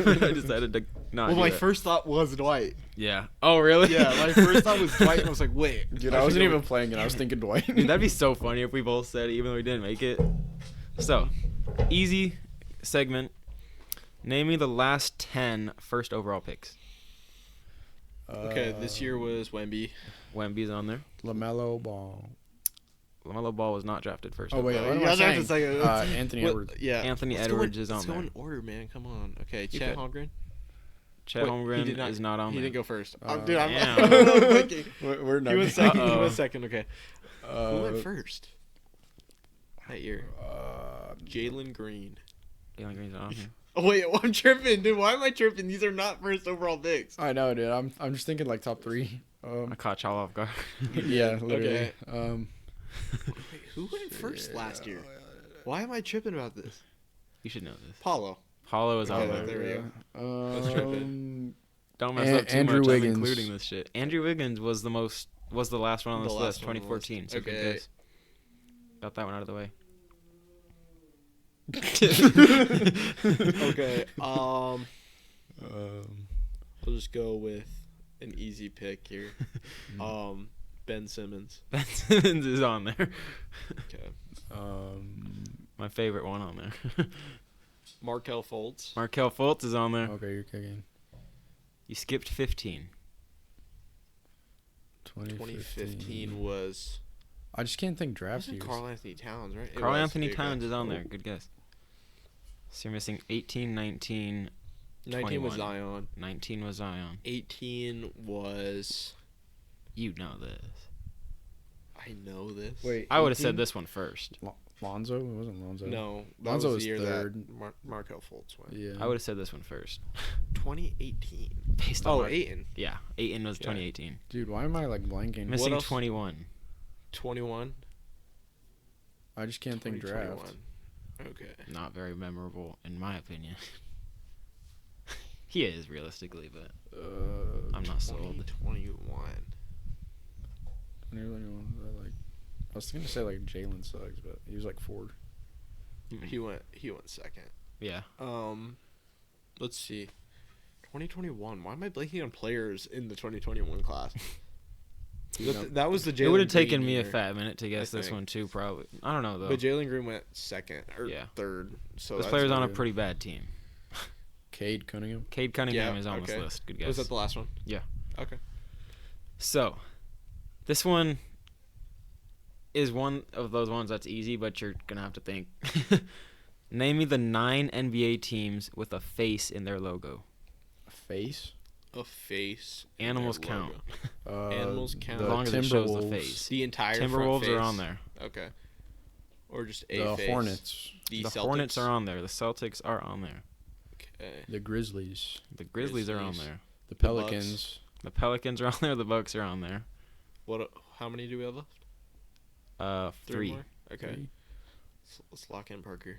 But I decided to not. Well, do my that. first thought was Dwight. Yeah. Oh really? Yeah, my first thought was Dwight, and I was like, wait. Dude, I I should wasn't go even with- playing it. I was thinking Dwight. Dude, that'd be so funny if we both said it, even though we didn't make it. So, easy segment. Name me the last 10 first overall picks. Okay, this year was Wemby. Wemby's on there. LaMelo Ball. LaMelo Ball was not drafted first. Oh wait, Okay, what am you I guys have to saying? say it. Anthony What- Edwards. Yeah. Anthony Let's go Edwards in- is on Let's go there. in order, man. Come on. Okay, You Chet could. Holmgren. Chet Wait, Holmgren is not on He there. didn't go first. Uh, Dude, I'm damn. I'm thinking. We're not. He went second. He Uh-oh. went second. Okay. Who went first that year? Uh, Jalen Green. Jalen Green's not on here. Oh wait, I'm tripping, dude. Why am I tripping? These are not first overall picks. I know, dude. I'm just thinking like top 3. I caught y'all off guard. Yeah, literally. Okay. Wait, who went first last year? Why am I tripping about this? You should know this. Paulo. Paulo is on Okay, there. there we go. Let's trip it. Don't mess up too Andrew much. Wiggins. I'm including this shit. Andrew Wiggins was the last one on The this last list, one on the list. 2014. So good Okay. guess. Got that one out of the way. Okay. I'll just go with an easy pick here. Ben Simmons. Ben Simmons is on there. Okay. My favorite one on there. Markelle Fultz. Markelle Fultz is on there. Okay, you're kicking. You skipped 15. 2015 was. I just can't think draft Wasn't years. Carl Anthony Towns, right? It Carl was. Anthony There you go. Towns is on there. Good guess. So you're missing 18, 19. 19 was 21. Zion. 19 was Zion. 18 was. You know this. I know this. Wait, I would have 18? said this one first. Lonzo? It wasn't Lonzo. No, that Lonzo was was the year third. that Markelle Fultz went. Yeah. I would have said this one first. 2018. Based on Oh, Mark- Ayton. Yeah, Ayton was Yeah. 2018. Dude, why am I like blanking? Missing else? 21. 21. I just can't think draft. 2021. Okay. Not very memorable, in my opinion. He is, realistically, but I'm not sold. 2021. 2021, I was gonna say like Jalen Suggs, but he was like 4. He went second. Yeah. Let's see. 2021. Why am I blanking on players in the 2021 class? That was the Jalen It would have Green taken me a year. fat minute to guess I this think. one, too, probably. I don't know, though. But Jalen Green went second or Yeah. third. So This that's player's on a weird. pretty bad team. Cade Cunningham. Cade Cunningham Yeah, is on this okay. list. Good guess. Was that the last one? Yeah. Okay. So, this one is one of those ones that's easy, but you're going to have to think. Name me the 9 NBA teams with a face in their logo. A face. A face. in Animals their count. logo. Animals count. The As long as it shows the Timberwolves. face. The entire front Timberwolves face. are on there. Okay. Or just a The face. Hornets. The The Celtics. Hornets are on there. The Celtics are on there. Okay. The Grizzlies. The Grizzlies are on Grizzlies. there. The Bucks. Pelicans. The Pelicans are on there. The Bucks are on there. What? How many do we have left? 3. More? Okay. Three. Let's lock in Parker.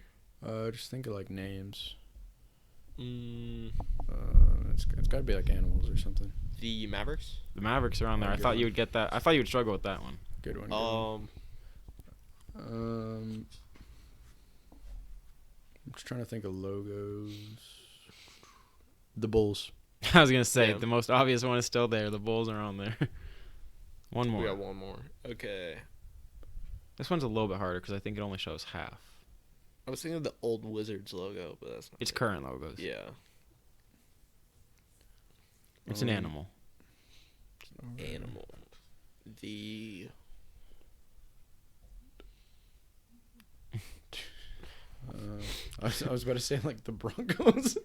Just think of like names. Mm, It's got to be like animals or something. the Mavericks. The Mavericks are on there. I Good thought one. you would get that. I thought you would struggle with that one. Good one. Good one. Um. I'm just trying to think of logos. The Bulls. I was gonna say Damn. the most obvious one is still there. The Bulls are on there. One more. We got one more. Okay. This one's a little bit harder because I think it only shows half. I was thinking of the old Wizards logo, but that's not It's it. current logos. Yeah. It's an animal. Animal. The... I was about to say like the Broncos.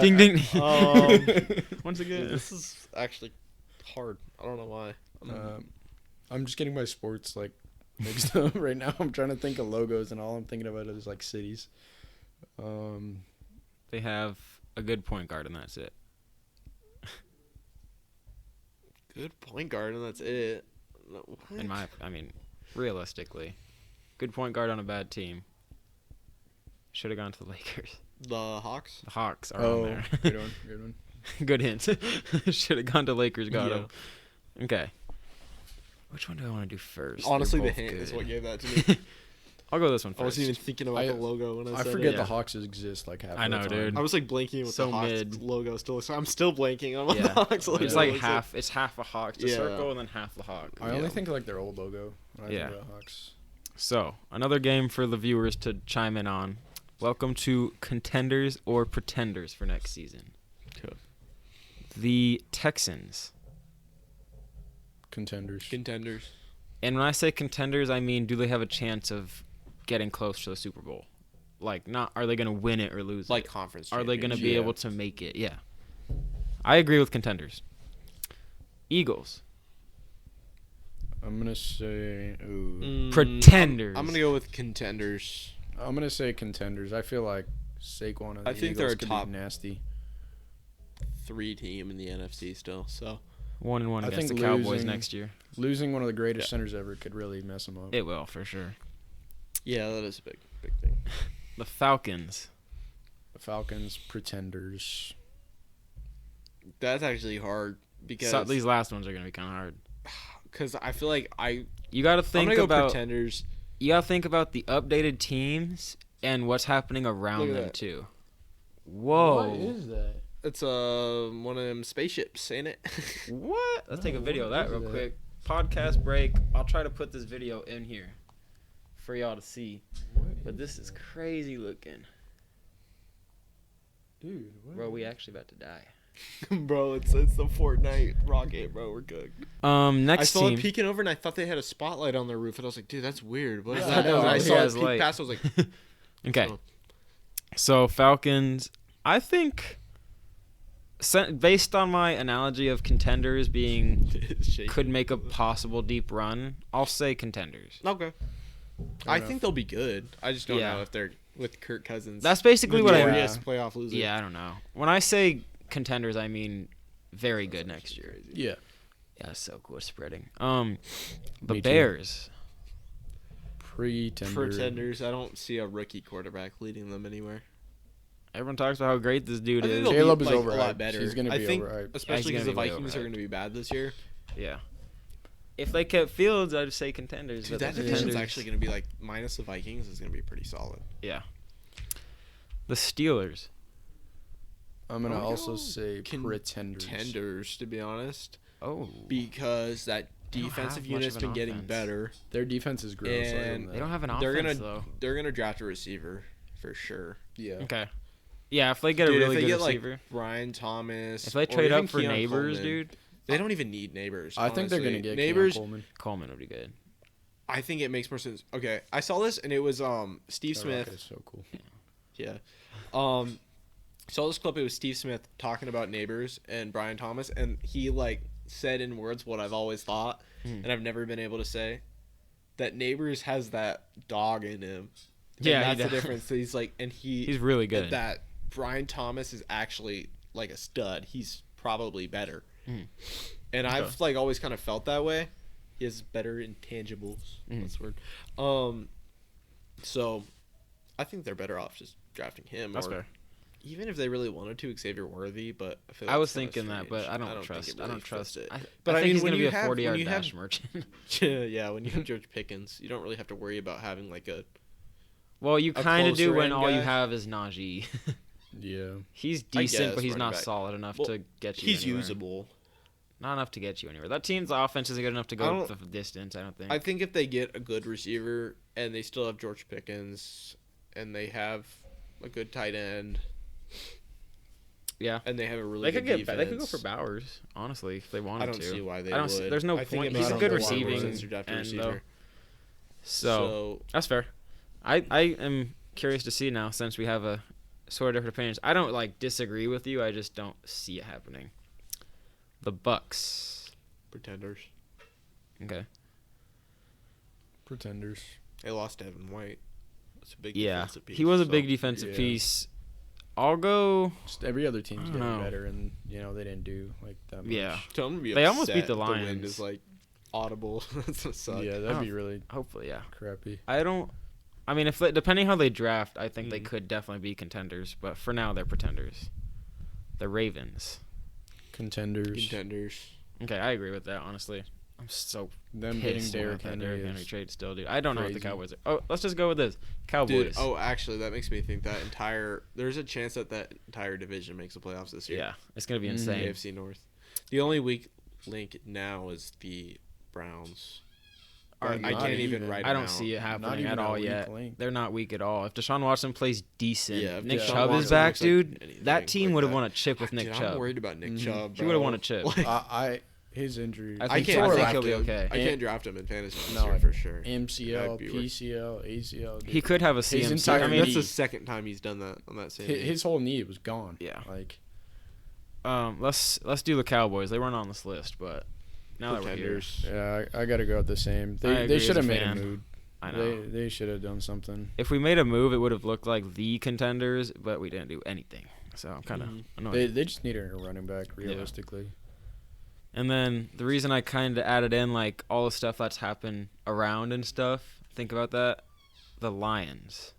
Ding ding. Once Dude, again, this is actually hard. I don't know why. I'm just getting my sports like mixed up right now. I'm trying to think of logos, and all I'm thinking about is like cities. they have a good point guard, and that's it. Good point guard, and that's it. No, what? I mean, realistically, good point guard on a bad team. Should have gone to the Lakers. The Hawks? The Hawks are on there. Good one. Good one. Good hint. Should have gone to Lakers. Got Yeah. him. Okay. Which one do I want to do first? Honestly, They're the both hint is good. what gave that to me. I'll go this one I wasn't even first. thinking about the logo when I I said forget it. the Hawks exist like half. I know, the time. dude. I was like blanking with So the Hawks mid. logo still. So I'm still blanking on what Yeah. the Hawks logo It's like looks half. It's half a Hawk, the Yeah. circle, and then half the Hawk. I only think of like their old logo. When I Yeah. think about Hawks. So, another game for the viewers to chime in on. Welcome to Contenders or Pretenders for next season. Cool. The Texans. Contenders. Contenders. And when I say contenders, I mean, do they have a chance of getting close to the Super Bowl? Like, not are they going to win it or lose Like it? conference. Are they going to be Yeah. able to make it? Yeah. I agree with contenders. Eagles. I'm gonna say. Ooh. Pretenders. I'm gonna go with contenders. I'm gonna say contenders. I feel like Saquon and the I think Eagles they're a could top- be nasty. 3 team in the NFC still. So 1-1 I against the think Cowboys losing- next year. Losing one of the greatest centers ever could really mess them up. It will, for sure. yeah, that is a big thing. The Falcons. The Falcons, pretenders. That's actually hard because So, these last ones are going to be kind of hard. I feel like You got to I'm think gonna go about pretenders. you got to think about the updated teams and what's happening around Look at them that. too. Whoa. that? It's one of them spaceships, ain't it? What? Let's take a Oh, video of what that is real that? quick. Podcast break. I'll try to put this video in here for y'all to see. But this is crazy looking. Dude, what? Bro, we actually about to die. Bro, it's the Fortnite rocket, bro. We're good. I Next saw team. it peeking over, and I thought they had a spotlight on their roof, and I was like, "Dude, that's weird." What is Yeah, that? I know, And I I saw guys it peek like- past. I was like, Okay. Oh. So Falcons, I think based on my analogy of contenders being Shaking. could make a possible deep run, I'll say contenders. Okay. I think they'll be good. I just don't Yeah. know if they're with Kirk Cousins. That's basically what I Notorious playoff loser. Yeah, I don't know. When I say contenders, I mean very good next year. Yeah. Yeah, so cool spreading. The Me too. Bears. Pretenders. I don't see a rookie quarterback leading them anywhere. Everyone talks about how great this dude I think is. they'll Caleb be, is like, overhyped. a lot better. He's gonna I be think, overhyped. especially Yeah, because he's the gonna be Vikings way are going to be bad this year. Yeah. If they kept Fields, I'd say contenders. Dude, but that the division's contenders- actually going to be like minus the Vikings is going to be pretty solid. Yeah. The Steelers. I'm gonna I'm gonna also go say pretenders. Tenders, to be honest, Oh. because that They don't defensive have much unit's of an been getting offense. better. Their defense is gross. And They don't have an They're offense, gonna though. they're gonna draft a receiver for sure. Yeah. Okay. Yeah, if they get a Dude, really if they good get receiver. like Brian Thomas, If they or trade even up for Keon Neighbors, Coleman, dude, they don't even need Neighbors. I think they're gonna honestly. get Neighbors. Keon Coleman. Coleman would be good. I think it makes more sense. Okay, I saw this and it was Steve That Smith. rocket is so cool. Yeah. Saw this clip. It was Steve Smith talking about Neighbors and Brian Thomas, and he like said in words what I've always thought, and I've never been able to say, that Neighbors has that dog in him. And Yeah, he that's the does. difference. He's like, and He's really good. That Brian Thomas is actually like a stud. He's probably better, and I've like always kind of felt that way. He has better intangibles. That's the word. So I think they're better off just drafting him. That's or fair. even if they really wanted to, Xavier Worthy, but I feel I like was it's kinda thinking that, but strange. I don't think trust. it I don't really trust fits it. I But I think mean, he's when gonna be you a have- 40-yard when you have- dash merchant. Yeah, when you have George Pickens, you don't really have to worry about having like a. Well, you A kind of do closer when end all you guy. have is Najee. Yeah. He's I decent, guess, but he's running not back. solid enough Well, to get you. He's anywhere. usable. not enough to get you anywhere. That team's offense isn't good enough to go the distance, I don't think. I think if they get a good receiver and they still have George Pickens and they have a good tight end. Yeah. And they have a really good defense. They could go for Bowers, honestly, if they wanted to. I don't see why they would. There's no point. He's a good receiving end, though. So that's fair. I am curious to see now, since we have a sort of different opinions. I don't disagree with you. I just don't see it happening. The Bucks. Pretenders. Okay. Pretenders. They lost Evan White. That's a big defensive piece. He was a big defensive piece. I'll go. Just every other team's getting better, and they didn't do that much. Yeah. Tell them to be they upset. almost beat the Lions. The wind is audible. That's gonna suck. Yeah, that'd be really hopefully crappy. I mean, if depending how they draft, I think they could definitely be contenders. But for now, they're pretenders. The Ravens. Contenders. Okay, I agree with that. Honestly, I'm so them pissed getting about that Derrick Henry trade still, dude. I don't know what the crazy. Cowboys are. Oh, let's just go with this. Cowboys. Dude, actually, that makes me think there's a chance that entire division makes the playoffs this year. Yeah, it's gonna be insane. AFC North. The only weak link now is the Browns. I can't even right now. I don't see it happening at all yet. They're not weak at all. If Deshaun Watson plays decent, if Nick Deshaun Chubb is Watson back, looks dude. That team would have won a chip with Nick Dude, Chubb. I'm worried about Nick Chubb. Bro. He would have won a chip. His injury. I think he'll be okay. I can't draft him in fantasy this year for sure. MCL, PCL, ACL. Dude. He could have a CMC. That's the second time he's done that on that same. His whole knee was gone. Yeah. Let's do the Cowboys. They weren't on this list, but now that we're here. Yeah, I gotta go with the same. They should have made a move. I know. They should have done something. If we made a move, it would have looked like the contenders, but we didn't do anything. So I'm kind of annoyed. They just needed a running back, realistically. Yeah. And then the reason I kind of added in all the stuff that's happened around and stuff, think about that, the Lions.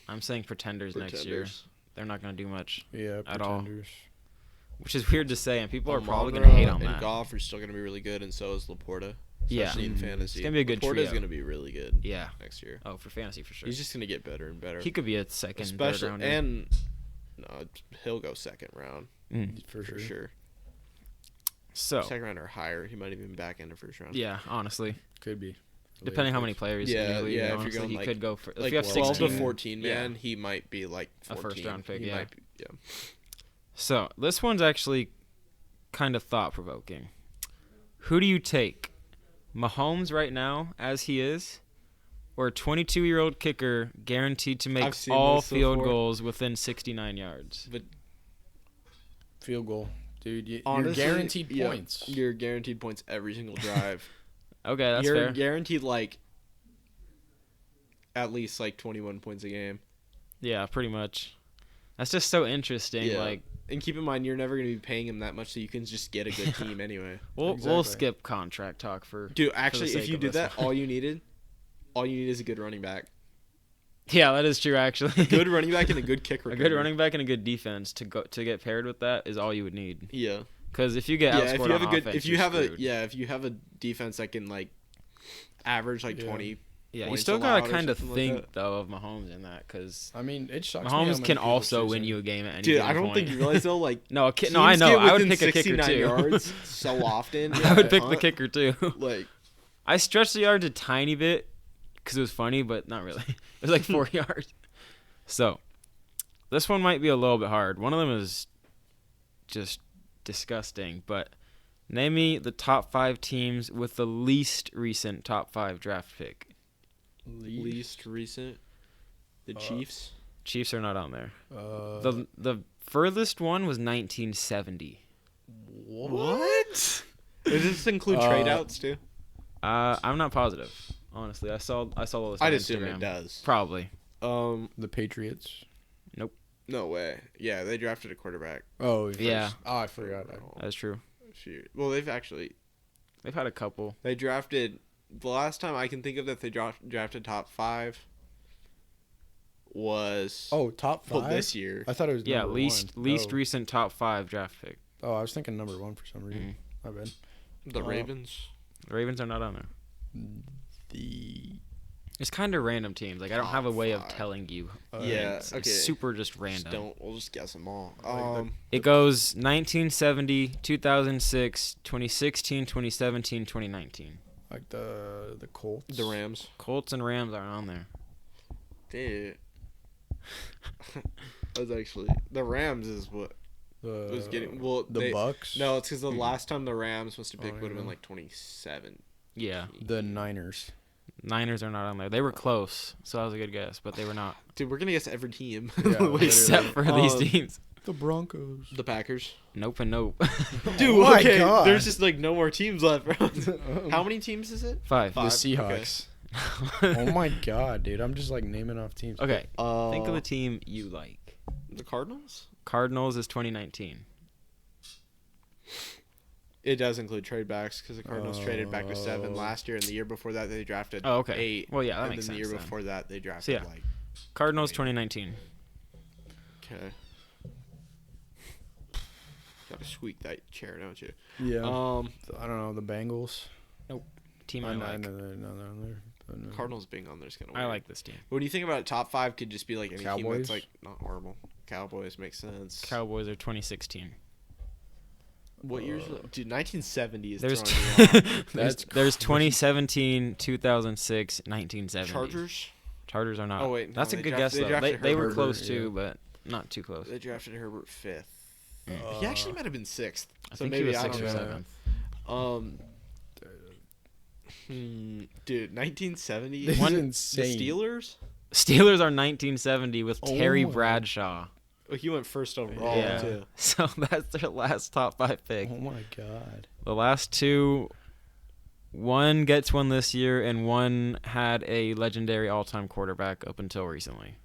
I'm saying pretenders next year. They're not going to do much at all. Which is weird to say, and people are probably going to hate on that. And Goff are still going to be really good, and so is Laporta. Yeah. Especially in fantasy. It's going to be a good trio. Laporta's going to be really good next year. Oh, for fantasy for sure. He's just going to get better and better. He could be a third rounder. And he'll go second round. For sure. So second round or higher, he might even back into first round. Yeah, honestly, could be. Depending how many players. Yeah. If you're going, he could go for if you have 12 to 14, man, he might be 14. A first round pick. He might be, So this one's actually kind of thought provoking. Who do you take, Mahomes right now as he is, or a 22-year-old kicker guaranteed to make all field goals within 69 yards? But field goal. Dude, you're guaranteed points. You're guaranteed points every single drive. Okay, that's fair. You're guaranteed at least 21 points a game. Yeah, pretty much. That's just so interesting. Yeah. And keep in mind, you're never going to be paying him that much, so you can just get a good team anyway. We'll skip contract talk for. Dude, actually, if you did that, all you need is a good running back. Yeah, that is true. Actually, a good running back and a good kicker. A good running back and a good defense to get paired with that is all you would need. Yeah. Because if you get outscored on offense, if you have a defense that can average 20. Yeah, you still gotta kind of think though of Mahomes in that, because I mean, it sucks. Mahomes can also win you a game at any Dude, given I don't point. think you realize though. No, I know. I would pick a kicker too. Yards so often. I would pick the kicker too. I stretched the yards a tiny bit because it was funny, but not really. It was 4 yards. So this one might be a little bit hard. One of them is just disgusting, but name me the top 5 teams with the least recent top 5 draft pick. Least recent, the Chiefs. Chiefs are not on there. The furthest one was 1970. What? Does this include trade outs too? I'm not positive. Honestly, I saw all this. I'd assume it does. Probably. The Patriots. Nope. No way. Yeah, they drafted a quarterback. Oh yeah. Oh, I forgot. That's true. Shoot. Well, they've had a couple. They drafted. The last time I can think of that they drafted top 5 was top 5 this year. I thought it was least recent top 5 draft pick. Oh, I was thinking number 1 for some reason. My bad. The Ravens. The Ravens are not on there. It's kind of random teams. Like I don't have a way of Top five. telling you. Yeah, It's okay. super just random. We'll just guess them all. It goes 1970, 2006, 2016, 2017, 2019. Like the Colts. The Rams. Colts and Rams aren't on there. Dude. I was actually the Rams is what was getting the Bucks. No, it's because the last time the Rams must have picked would have yeah. been like 27. Yeah. The Niners. Niners are not on there. They were close, so that was a good guess, but they were not. Dude, we're gonna guess every team. Yeah, Except for these teams. The Broncos. The Packers. Nope and nope. Dude, my okay. God. There's just like no more teams left. How many teams is it? 5. The Seahawks. Oh my God, dude! I'm just like naming off teams. Okay. Think of a team you like. The Cardinals. Cardinals is 2019. It does include trade backs because the Cardinals traded back to 7 last year, and the year before that they drafted 8. Well, yeah, that and makes then sense. the year then. before that they drafted So, yeah. Cardinals 2019. Okay. Gotta squeak that chair, don't you? Yeah. I I don't know the Bengals. Team I like. No. Cardinals being on there is kind of I weird. like this team. When you think about it, top 5 could just be like any team Cowboys? that's like not horrible. Cowboys makes sense. Cowboys are 2016. What years? Dude, 1970 is There's throwing me off. there's 2017, 2006, 1970. Chargers. Chargers are not. Oh, wait, no, that's a they good drafted- guess they though. drafted They were Herbert, close yeah. too, but not too close. They drafted Herbert 5th. He actually might have been 6th. I So think maybe he was I 6th don't or know. 7th. Dude, 1970. This is The insane. Steelers. Steelers are 1970 with Oh Terry my- Bradshaw. Well, he went first overall Yeah. too. So that's their last top 5 pick. Oh my God. The last 2, one gets one this year, and one had a legendary all-time quarterback up until recently.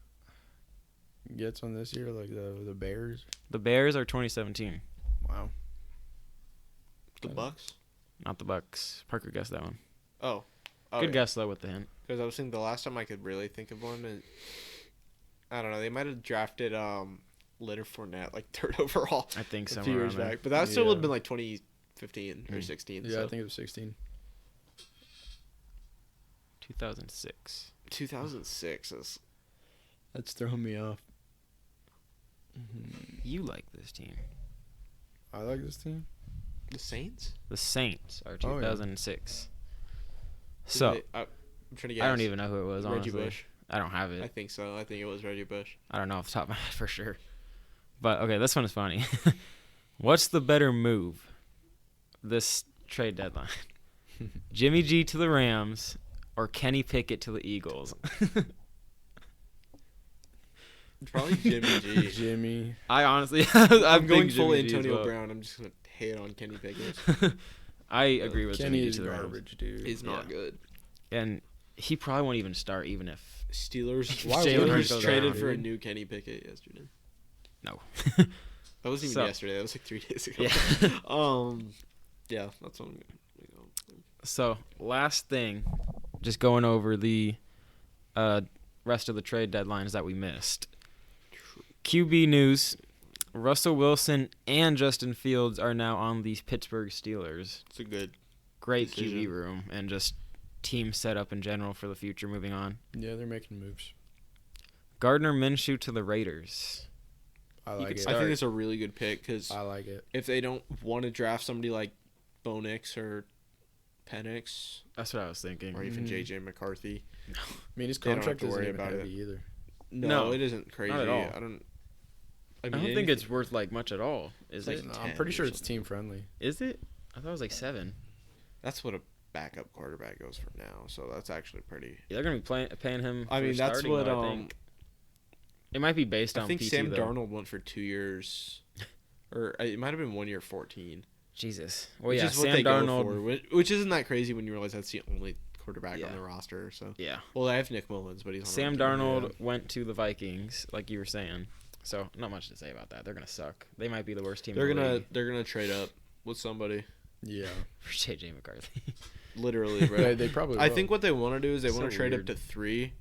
Gets on this year like the Bears. The Bears are 2017, Wow. The Bucks. not the Bucks. Parker guessed that one. Oh, Good guess though with the hint. Because I was thinking the last time I could really think of one, and I don't know, they might have drafted Leonard Fournette like 3rd overall I think a somewhere few years around there. back, but that still would Yeah. have been like 2015 or 16. Yeah, so. I think it was 16. 2006. 2006 is. That's throwing me off. You like this team. I like this team. The Saints? The Saints are Oh, yeah. 2006. So, I'm trying to guess. I don't even know who it was, Reggie honestly. Bush. I don't have I it. think so. I think it was Reggie Bush. I don't know off the top of my head for sure. But, okay, this one is funny. What's the better move this trade deadline? Jimmy G to the Rams or Kenny Pickett to the Eagles? Probably Jimmy G. Jimmy. I honestly, I'm going full Jimmy G as Antonio well. Brown. I'm just gonna hate on Kenny Pickett. I agree with Kenny Jimmy G is to the Rams. garbage, dude. He's not Yeah. good. And he probably won't even start, even if Steelers. Why Jalen would Hurts Steelers goes traded down, for a dude? new Kenny Pickett yesterday. no. That wasn't even So- yesterday. That was like 3 days ago. Yeah. Yeah, that's what I'm gonna go. So, last thing, just going over the rest of the trade deadlines that we missed. QB news. Russell Wilson and Justin Fields are now on the Pittsburgh Steelers. It's a good. Great Decision. QB room and just team setup in general for the future moving on. Yeah, they're making moves. Gardner Minshew to the Raiders. I He like could it. I think it's a really good pick because I like it. if they don't want to draft somebody like Bo Nix or Penix That's what I was thinking. or even Mhm. JJ McCarthy, I mean, his They don't have contract to isn't worry even about heavy either. no, No, it isn't crazy. not at all. I don't. I don't think it's worth like much at all. Is Like it? No, 10 I'm pretty or sure it's something. team friendly. Is it? I thought it was like 7. That's what a backup quarterback goes for now. So that's actually pretty. Yeah, they're gonna be paying him. I for mean, that's starting, what though, I think. It might be based I on think PT Sam though. Darnold went for 2 years, or it might have been 1 year 14. Jesus. Well, Which yeah, is what Sam they go Darnold. for, which isn't that crazy when you realize that's the only quarterback Yeah. on the roster. So Yeah. well, I have Nick Mullins, but he's on Sam our team. Darnold went to the Vikings, like you were saying. So not much to say about that. They're gonna suck. They might be the worst team. They're in the gonna league. they're gonna trade up with somebody. Yeah, For JJ McCarthy. Literally, bro. they probably. I will. think what they want to do is they So want to trade up weird. to 3,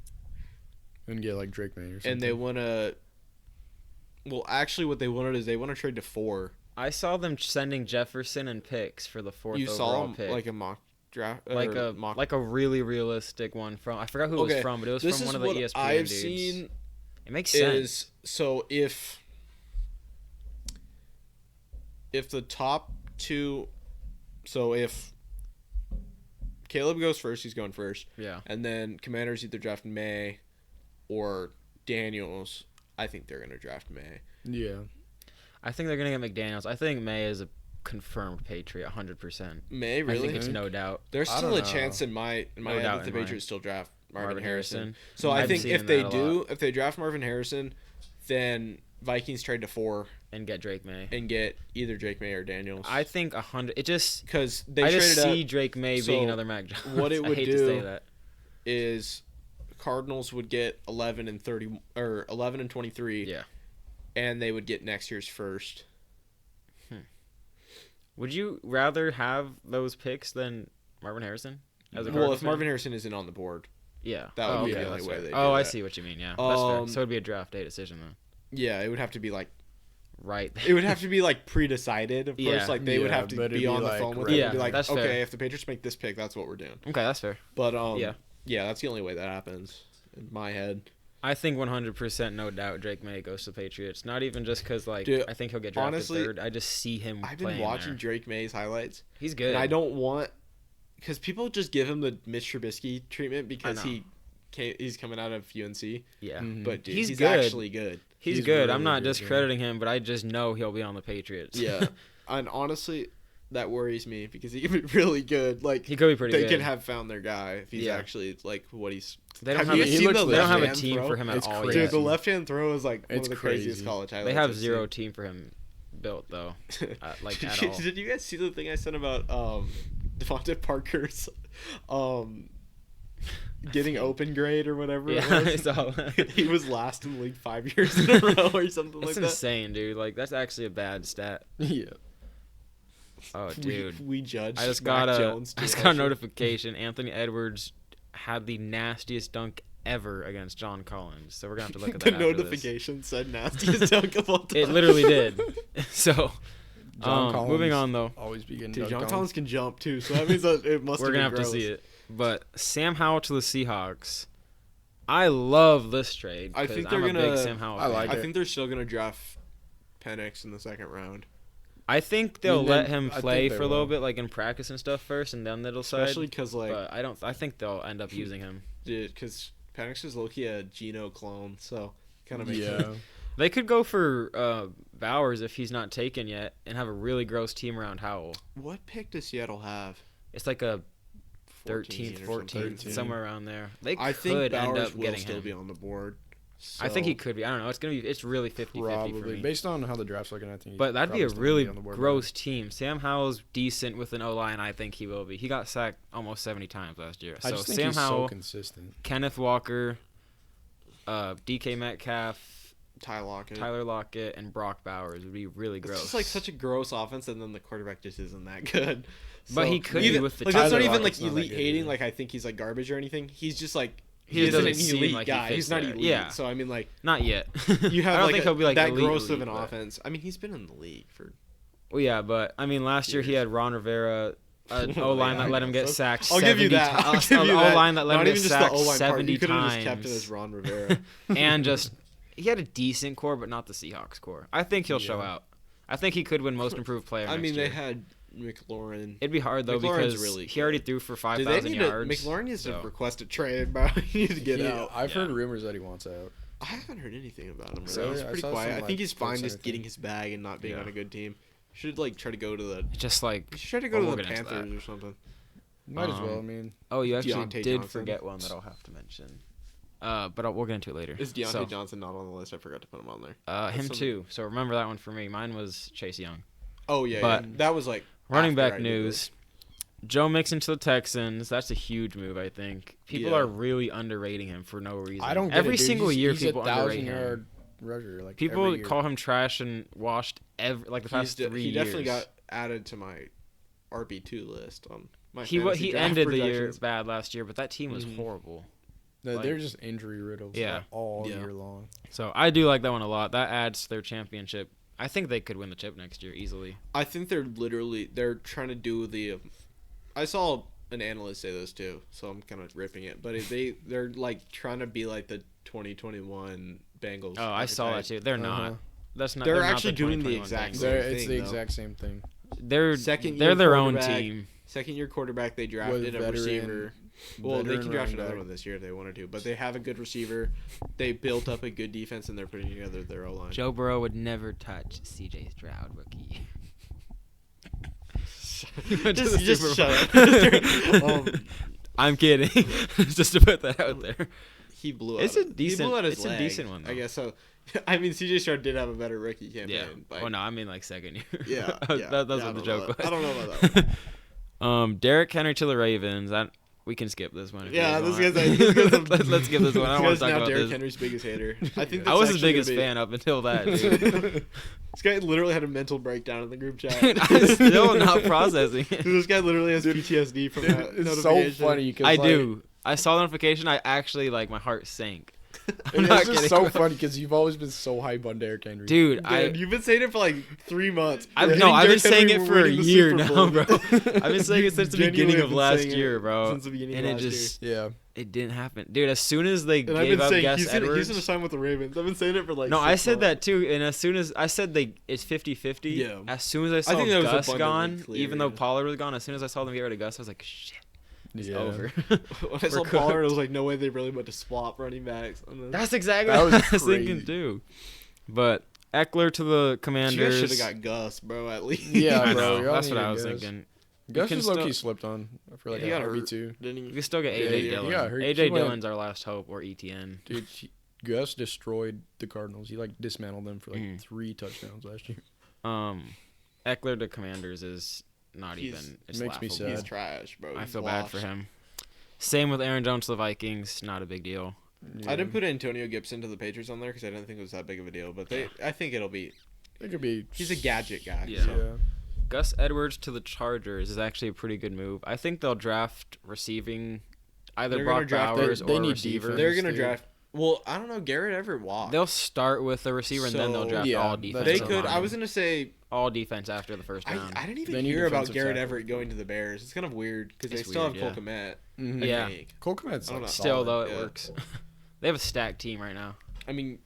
and get like Drake May or something. and they want to. Well, actually, what they wanted is they want to trade to 4. I saw them sending Jefferson and picks for the 4th You overall saw him pick. like a mock. draft like or a mock. like a really realistic one from I forgot who it was Okay, from, but it was this from is one of the what ESPN I've dudes. seen It makes sense. is so if the top two, so if Caleb goes first, he's going first. Yeah. And then Commanders either draft May or Daniels. I think they're gonna draft May. Yeah. I think they're gonna get McDaniels. I think May is a confirmed Patriot, 100%. May, really? I think it's no doubt. There's I still don't a know. chance in my No head doubt that the in mine. Patriots still draft Marvin Marvin Harrison. Harrison. So I I've think seen if they that a lot. if they draft Marvin Harrison, then Vikings trade to 4 And get Drake May. and get either Drake May or Daniels. I think 100. It just because they I just traded see up Drake May so being another Mac Jones. what it would I hate do- to say that. is Cardinals would get 11 and 30 or 11 and 23. Yeah. And they would get next year's first. Would you rather have those picks than Marvin Harrison? As a Well, Cardinals if fan? Marvin Harrison isn't on the board, Yeah. that would be okay, the only that's way fair. they do Oh, I that. see what you mean. Yeah. That's fair. Um, So it'd be a draft day decision then. Yeah, it would have to be like Right. it would have to be like pre-decided. Of Yeah. course, like they would Yeah, have to but it'd be be on the like phone with right- them Yeah, and be like, that's okay, fair. if the Patriots make this pick, that's what we're doing. Okay, that's fair. But Yeah. yeah, that's the only way that happens in my head. I think 100% no doubt Drake May goes to the Patriots. Not even just because like Dude, I think he'll get drafted honestly, third. I just see him. I've been playing watching there. Drake May's highlights, He's good. and I don't want because people just give him the Mitch Trubisky treatment because know. he's coming out of UNC. Yeah. Mhm. But dude, He's he's good. actually good. He's He's good. really I'm not good, discrediting him, but I just know he'll be on the Patriots. Yeah, and honestly, that worries me because he can be really good. Like He could be pretty they good. could have found their guy if he's Yeah. actually like what he's. They don't Have have, you a, seen he the looks- they don't have a left-hand team throw? for him at It's all crazy. yet. Dude, the left-hand throw is like one It's of the craziest crazy. college highlights. They have I've zero seen. team for him built though. Like did, at you, all. did you guys see the thing I sent about Devontae Parker's getting open grade or whatever Yeah, it it's all. was? He was last in the league 5 years in a row or something That's like insane, dude. Like that's actually a bad stat. Yeah. Oh, that. dude. We judged. I just Mac got Jones I too just got a harshly. notification. Anthony Edwards had the nastiest dunk ever against John Collins. So we're gonna have to look at that. The after this. notification said nastiest dunk of all time. It literally did. So, John Collins moving on though, Always be getting Dude, dunked John on. Collins can jump too, so that means that it must. we're gonna have been to gross. see it. But Sam Howell to the Seahawks. I love this trade. I 'cause think I'm they're a big gonna- Sam Howell I fan. like I it. think they're still gonna draft Penix in the second round, I think they'll And let then- him I think play they for a little will. bit, like in practice and stuff first, and then they'll decide. especially because like, But I don't. I think they'll end up using him. dude, because Penix is low-key a Geno clone, so kind of makes Yeah. sense. They could go for Bowers if he's not taken yet, and have a really gross team around Howell. What pick does Seattle have? It's like a 14 13th, or 14th, something. 13. somewhere around there. They I think could Bowers end up will getting still him. be on the board. I think he so- could be. I don't know. It's really 50-50 for Probably. me. Based on how the draft's looking, I think. But that'd be a really on the board gross team. Sam Howell's decent with an O-line. I think he will be. He got sacked almost 70 times last year. I So just think Sam he's Howell, so consistent. Kenneth Walker, DK Metcalf, Tyler Lockett, and Brock Bowers would be really It's gross. just like such a gross offense, and then the quarterback just isn't that good. But he could be even, with the like, that's not Tyler even like Lockett's not that elite good hating. either. Like I think he's like garbage or anything. He's just like He he isn't an doesn't seem elite like he guy. fits He's not there. elite. Yeah. So I mean, like Not yet. you have I don't like think he'll be like that elite, gross of elite, an but- offense. I mean, he's been in the league for. Well, yeah, but I mean, last year he Years. had Ron Rivera, an Oh, O-line yeah, that I let him get guess. sacked. I'll give you 70 that. I'll times. give you that. O-line that let Not him even get just the sacked O-line part. 70 You could have times. just kept it as Ron Rivera. And just he had a decent core, but not the Seahawks core. I think he'll show Yeah. out. I think he could win Most Improved Player. I mean, next year. they had McLaurin. It'd be hard though McLaurin's because really he already good. threw for Do they 5,000 need yards. McLaurin needs to so. request a trade, bro. He needs to get out. I've Yeah. heard rumors that he wants out. I haven't heard anything about him. Really? He's I pretty saw quiet. some, I like, think he's fine posts and just everything. getting his bag and not being Yeah. on a good team. Should like try to go to the. Just like You should try to go Well, to we'll the get into Panthers or something. Might as well. I mean, oh, you actually Deontay did Johnson. forget one that I'll have to mention. But we'll get into it later. Is Deontay So, Johnson not on the list? I forgot to put him on there. him something- too. So remember that one for me. Mine was Chase Young. Oh yeah, But- yeah. That was like Running after I back did news. Joe Mixon to the Texans. That's a huge move, I think. People Yeah. are really underrating him for no reason. I don't get every it, dude. single He's- year he's people a underrate him. 1,000-yard rusher. Like People every year. call him trash and washed like the past 3 He years. definitely got added to my RB2 list on my. He fantasy he draft ended the year projections. bad last year, but that team was Mhm. horrible. They're like- just injury riddled. Yeah. all Yeah. year long. So I do like that one a lot. That adds to their championship. I think they could win the chip next year easily. I think they're trying to do the. I saw an analyst say this too, so I'm kind of ripping it. But they're like trying to be like the 2021 Bengals. Oh, I saw that too. They're not. That's not. They're not actually the doing the 2021 exact Bengals. same It's the though. exact same thing. They're Second-year their own quarterback. team. Second-year quarterback, they drafted a veteran- receiver. Well, they veteran can draft running another back. one this year if they wanted to, but they have a good receiver. They built up a good defense, and they're putting together their O-line. Joe Burrow would never touch C.J. Stroud, rookie. just shut up. I'm kidding. Just to put that out there. He blew. It's out a decent- He blew out his it's a leg, decent one, I though. guess so. I mean, CJ Stroud did have a better rookie campaign. Yeah. But Well, no, I mean like second year. Yeah, That's yeah, what the joke was. I don't know about that. Derrick Henry to the Ravens. We can skip this one. If Yeah, you guys this want. guy's Let's skip this one. I don't want to talk now about Derrick this. Henry's biggest hater. I think I was that's his actually biggest gonna be- fan up until that, dude. This guy literally had a mental breakdown in the group chat. I'm still not processing it. This guy literally has PTSD from that It's so notification. funny because I do. I saw the notification. I actually my heart sank. I'm It's not just kidding, so bro. funny because you've always been so hype on Derrick Henry. Dude, Dude, you've been saying it for like 3 months. I've Hitting been Derrick saying Henry it for for a winning the year Super now, Bowl. bro. I've been saying it since the Genuinely beginning have of been last saying it year, bro. since the beginning And of it last just Yeah. it didn't happen, dude. As soon as they And I've gave been up saying Gus he's gonna Edwards, sign with the Ravens. I've been saying it for like. no, 6 I said months. that too. And as soon as I said it's 50-50, Yeah. as soon as I saw think that was Gus abundantly gone, clear, even though yeah. Pollard was gone, as soon as I saw them get rid of Gus, I was like, shit, it's Yeah. over. When I saw We're Pollard, I cooked. was like, no way they really went to swap running backs. And then- That's exactly That what was I was thinking crazy. too. But Eckler to the You Commanders. should have got Gus, bro. At least. Yeah, I bro, know. y'all That's need what to I was Gus. thinking. Gus can just low key still- slipped on for like He a got RB hurt. two. Didn't he? We can still get Yeah, AJ yeah, Dillon. yeah, I heard AJ he went- Dillon's our last hope, or ETN. Dude, Gus destroyed the Cardinals. He like dismantled them for like Mhm. 3 touchdowns last year. Eckler to Commanders is not He's- even. It's makes me laughable. sad. He's trash, bro. I He's feel bad for washed. him. Same with Aaron Jones to the Vikings. Not a big deal. I didn't put Antonio Gibson to the Patriots on there because I didn't think it was that big of a deal. But I think it'll be. It could be. He's a gadget guy. Yeah. so. Gus Edwards to the Chargers is actually a pretty good move. I think they'll draft receiving either They're gonna Brock draft- Bowers they or need receiver. defense. They're gonna Dude. draft. Well, I don't know. Garrett Everett walked. They'll start with the receiver and then they'll So- draft Yeah, all that's defense. They what could. I line. was gonna say. all defense after the first round. I didn't They even need hear about defensive Garrett tackle. Everett going to the Bears. It's kind of weird because they It's still weird, have Cole Kmet. Mhm. I Yeah. think. Cole Kmet's I don't like know. Still solid. though, it yeah. works. They have a stacked team right now. I mean,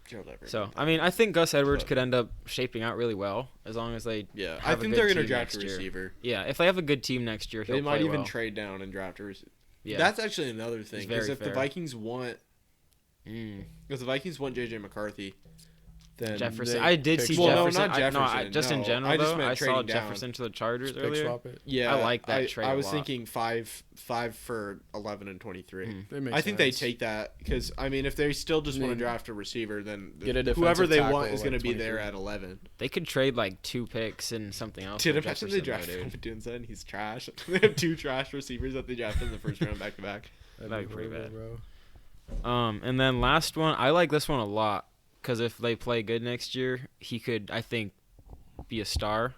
Gerald Everett. So I mean, I think Gus Edwards But- could end up shaping out really well as long as they. yeah, I have a think good they're gonna team draft a next year. receiver. Yeah, if they have a good team next year, he'll They might play even well. trade down and draft a receiver. Yeah. That's actually another thing because very if the fair. Vikings want, Mm. if the Vikings want JJ McCarthy, then Jefferson. they I did pick see swap. Well, no, Jefferson. not No, Jefferson, just in no. general I just though. meant I saw trading down. Jefferson to the Chargers Pick earlier. swap it. yeah, I like that trade I a was lot. thinking five for 11 and 23. Mm. They make I think they sense. take that because I mean, if they still just want to Then draft a receiver, then get a whoever defensive they tackle want is at going to be 23. there at 11. They could trade like 2 picks and something else. Dude, for imagine they Jefferson, draft though, dude. Odunze and he's trash. They have 2 trash receivers that they drafted in the first round back to back. That'd be pretty horrible, bad. bro. And then last one, I like this one a lot because if they play good next year, he could, I think, be a star.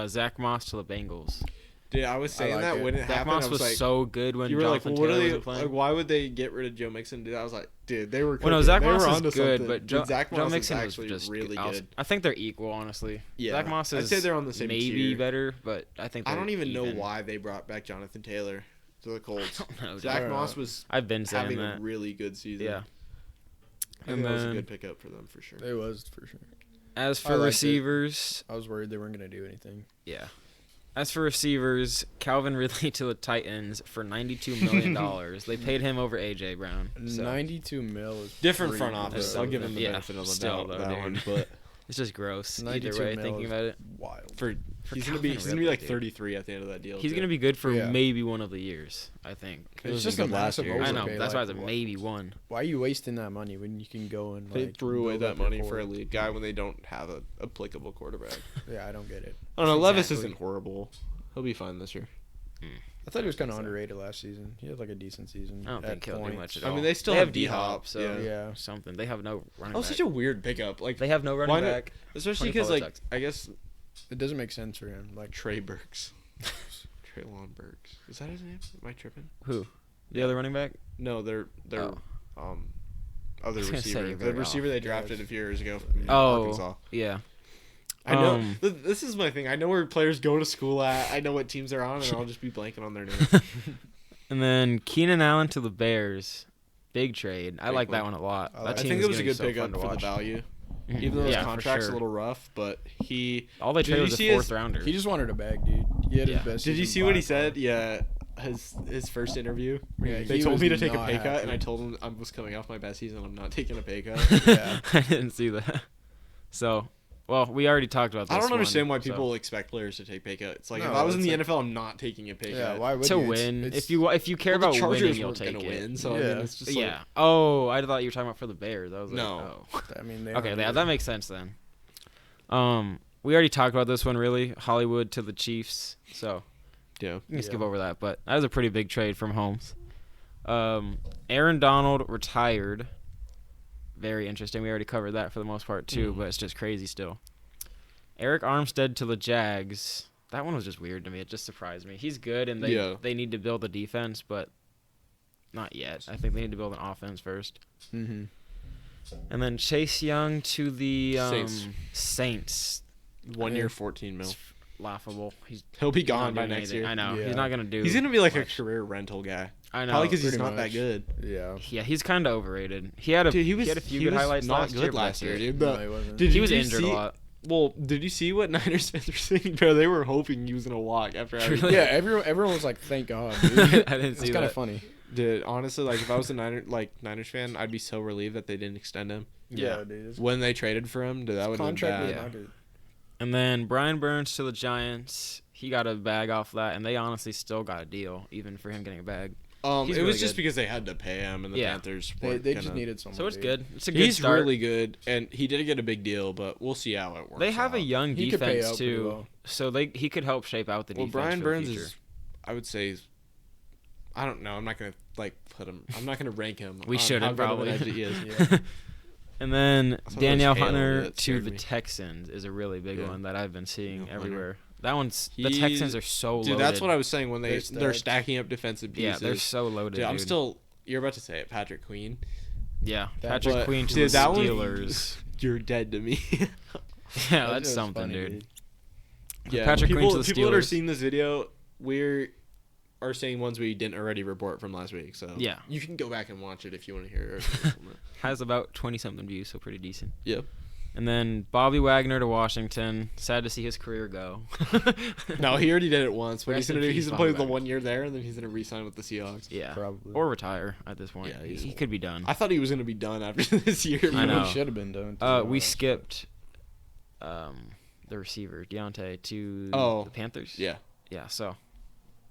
Zach Moss to the Bengals. Dude, I was saying like that it. when it Zach happened. Moss I was was like, so good when you were like, Jonathan well, what are Taylor they wasn't playing. like? Why would they get rid of Joe Mixon? Dude, I was like, dude, they were. Well, no, cooking. Zach They Moss were is onto good, something. but Dude, Zach Joe Moss is Mixon was actually just really good. I think they're equal, honestly. Yeah, Zach Moss I'd is say they're on the same maybe tier. better, but I think I they're don't even know even. why they brought back Jonathan Taylor to the Colts. No, Zach dude. Moss was I've been saying having that. a really good season. Yeah. I think And that was a then- good pickup for them for sure. It was for sure. As I for liked it. receivers, I was worried they weren't gonna do anything. yeah. As for receivers, Calvin Ridley to the Titans for $92 million. They paid him over A.J. Brown. So 92 mil is Different pretty front office. I'll give him the Yeah, benefit of the still, doubt. though, That dude. one, but it's just gross. Either 92 way, mil thinking is about it. wild. for he's gonna be Calvin like Ridley, dude. 33 at the end of that deal. He's too. going to be good for Yeah. maybe one of the years, I think. It was It's just good a last massive year. I know. overpay, That's why I like, said maybe one. Why are you wasting that money when you can go and They like threw away build that up your money core? for a league guy when they don't have a applicable quarterback. Yeah, I don't get it. I don't know. Levis Exactly. isn't horrible. He'll be fine this year. I thought he was kind of underrated last season. He had like a decent season. I don't think he'll do much at I all. mean, they still have have D-Hop, D-Hop, so yeah. Yeah. something. They have no running That was back. such a weird pickup. Like, They have no Why running not- back. especially 20 because like sucks. I guess It doesn't make sense for him. Like Trey Burks, Treylon Burks. Is that his name? Am I tripping? Who? The other running back? No, they're Oh. other was gonna say receiver. you're The very receiver off. they drafted a few years ago from Oh. Arkansas. Yeah. I know. This is my thing. I know where players go to school at. I know what teams they're on, and I'll just be blanking on their names. And then Keenan Allen to the Bears. Big trade. I Big like one. that one a lot. I That like team think is it was a gonna be good so pickup fun to for the watch. value. Mhm. Even though his Yeah, for contract's sure. a little rough, but All they Did traded you was a see his- fourth rounder. He just wanted a bag, dude. He had Yeah. his best did you season see what by he far. said? Yeah, his first interview. Yeah, They he told was me to take a not pay cut, happy. and I told him I was coming off my best season. I'm not taking a pay cut. Yeah. I didn't see that. So, well, we already talked about this. I don't understand why one, so- people expect players to take pay cuts. Like if No, I was in it's the like- NFL, I'm not taking a pay Yeah, cut. why would to you? win. It's- If you care Well, about the Chargers winning, you'll weren't take gonna it. win, so I Yeah. mean, it's just Yeah. Oh, I thought you were talking about for the Bears. I was like, No. oh. I mean, they Okay, aren't yeah, either. that makes sense then. We already talked about this one, really. Hollywood to the Chiefs. So yeah. you can skip Yeah. over that, but that was a pretty big trade from Holmes. Aaron Donald retired. Very interesting. We already covered that for the most part too, but it's just crazy still. Eric Armstead to the Jags. That one was just weird to me. It just surprised me. He's good, and they need to build a defense, but not yet. I think they need to build an offense first. Mm-hmm. And then Chase Young to the Saints. Saints. 1 year, 14 mil. It's laughable. He's He'll be not gone by doing next anything. year. I know. Yeah. He's not gonna do. He's gonna be like a much. career rental guy. I know. Probably because he's pretty not that much. good. Yeah. Yeah, he's kind of overrated. He had a Dude, he had a few good highlights not last good year. but last that's year, it. dude. No, he wasn't. Did He you was see- injured a lot. Well, did you see what Niners fans were saying, bro? They were hoping he was gonna walk after having. Really? Yeah, everyone was like, "Thank God." Dude. I didn't see It's kind that. of funny. Dude, honestly, like if I was a Niners fan, I'd be so relieved that they didn't extend him Yeah. dude. His when they traded for him. Dude, that would have been contract was bad. Yeah. not good. And then Brian Burns to the Giants. He got a bag off that, and they honestly still got a deal, even for him getting a bag. He's It really was just good. because they had to pay him, and the Yeah. Panthers. They weren't just gonna- needed someone. So it's dude. good. It's a good He's start. really good, and he did get a big deal, but we'll see how it works. They have a out. young He could pay defense out pretty too, well. so he could help shape out the Well, defense. Brian for Burns the future. is, I would say, I don't know. I'm not gonna put him. I'm not gonna rank him. We on shouldn't, how good of an probably. edge he is. Yeah. And then thought it Danielle was Halo Hunter that to scared the me. Texans is a really big Yeah. one that I've been seeing Danielle Hunter. everywhere. That one's the He- Texans are so loaded. Dude, that's what I was saying when they're They're stacked. stacking up defensive Yeah, pieces. they're so loaded. Dude, I'm dude. still. You're about to say it, Patrick Queen. Yeah, That- Patrick but- Queen to dude, the that one- Steelers. You're dead to me. Yeah, That's that's just something, funny, dude. Yeah, Patrick Queen people, to the people that are Steelers. seeing this video, are saying ones we didn't already report from last week. So Yeah. you can go back and watch it if you want to hear it. Has about 20-something views, so pretty decent. Yep. And then Bobby Wagner to Washington. Sad to see his career go. No, he already did it once. What he's Rest in gonna do? peace, He's gonna Bobby play the Wagner. 1 year there, and then he's gonna re-sign with the Seahawks. Yeah, Probably. or retire at this point. Yeah, he could be done. I thought he was gonna be done after this year. I know. He should have been done. to be We honest. skipped the receiver Deontay to the Panthers. Yeah, Yeah. So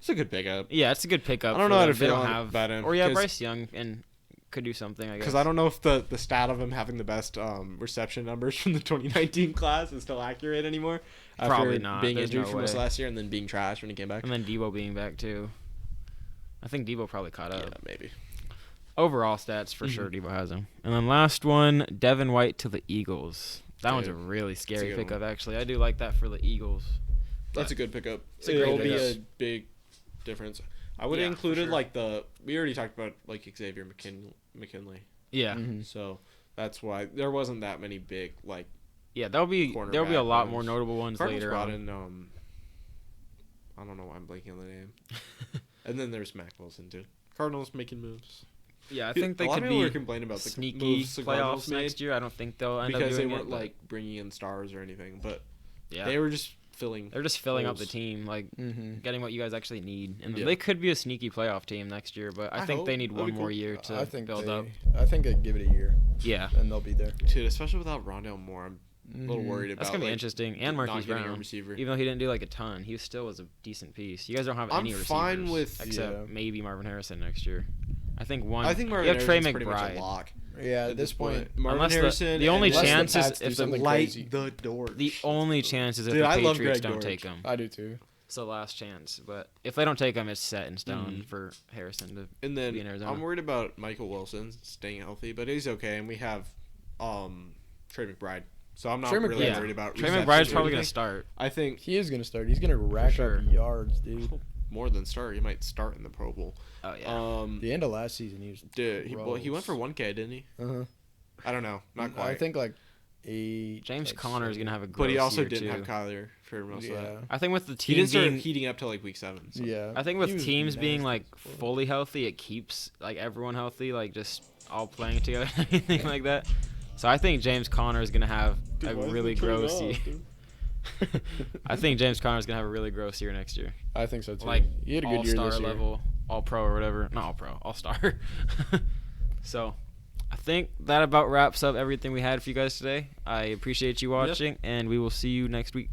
it's a good pickup. yeah, it's a good pickup. I don't for know how them. to They feel don't have about him, Or yeah, 'cause- Bryce Young and could do something. I guess. Because I don't know if the stat of him having the best reception numbers from the 2019 class is still accurate anymore. After Probably not. Being There's injured no for most way. last year and then being trash when he came back. And then Debo being back too. I think Debo probably caught up. Yeah, maybe. Overall stats for sure, Debo has him. And then last one, Devin White to the Eagles. That one's a Dude, really scary good pickup, one. actually. I do like that for the Eagles. That's a good pickup. It's a great It'll be pickup. a big difference. I would have Yeah, for included sure. like we already talked about like Xavier McKinley. Yeah, Mhm. So that's why there wasn't that many big like yeah. There'll be a Cornerback lot more ones. notable ones Cardinals later brought on. in I don't know why I'm blanking on the name. And then there's Mac Wilson too. Cardinals making moves. Yeah, I Dude, think they a lot could of people were be complaining about the sneaky moves the Cardinals playoffs made next year. I don't think they'll end up because they doing weren't it, but like bringing in stars or anything, but yeah, they were just filling. they're just filling up the holes. team, like Mhm. getting what you guys actually need, and Yeah. they could be a sneaky playoff team next year. But I I think hope. they need That'd one be more cool. year to I think build up. I think I'd give it a year, Yeah, and they'll be there. Dude, especially without Rondale Moore, I'm a little Mhm. worried about. that's gonna be like, interesting. And not Marquise getting a Brown, receiver. even though he didn't do like a ton, he still was a decent piece. You guys don't have I'm any receivers fine with- except Yeah. maybe Marvin Harrison next year. I think one. I think Marvin you have Trey Harrison's pretty much McBride. a lock. Yeah, at this point, Marvin Unless Harrison. the only and Unless the chance is Pats do if the something light crazy. the door. The only chance is if Dude, the I love Patriots Greg don't take Dortch. him. I do too. It's the last chance. But if they don't take him, it's set in stone Mhm. for Harrison to And be in then Arizona. I'm worried about Michael Wilson staying healthy, but he's okay. And we have Trey McBride, so I'm not Trey really McBride- worried about. Trey receptions McBride's or probably gonna anything. start. I think He is gonna start. He's gonna rack sure. up yards, dude. more than start. He might start in the Pro Bowl. Oh yeah. The end of last season, he was. Dude, he went for gross. 1K, didn't he? Uh-huh. I don't know, not quite. I think like James Conner is gonna have a gross But he also year didn't too. have Kyler for most of that. I think with the He team didn't start being heating up till like week 7. So. Yeah. I think He with was teams being nasty like before. fully healthy, it keeps like everyone healthy, like just all playing together, anything like that. So I think James Conner is gonna have a really gross year. I think James Conner is gonna have a really gross year next year. I think so too. Like he had a good year all-star this year. level, all pro or whatever. Not all pro, all star. So I think that about wraps up everything we had for you guys today. I appreciate you watching, and we will see you next week.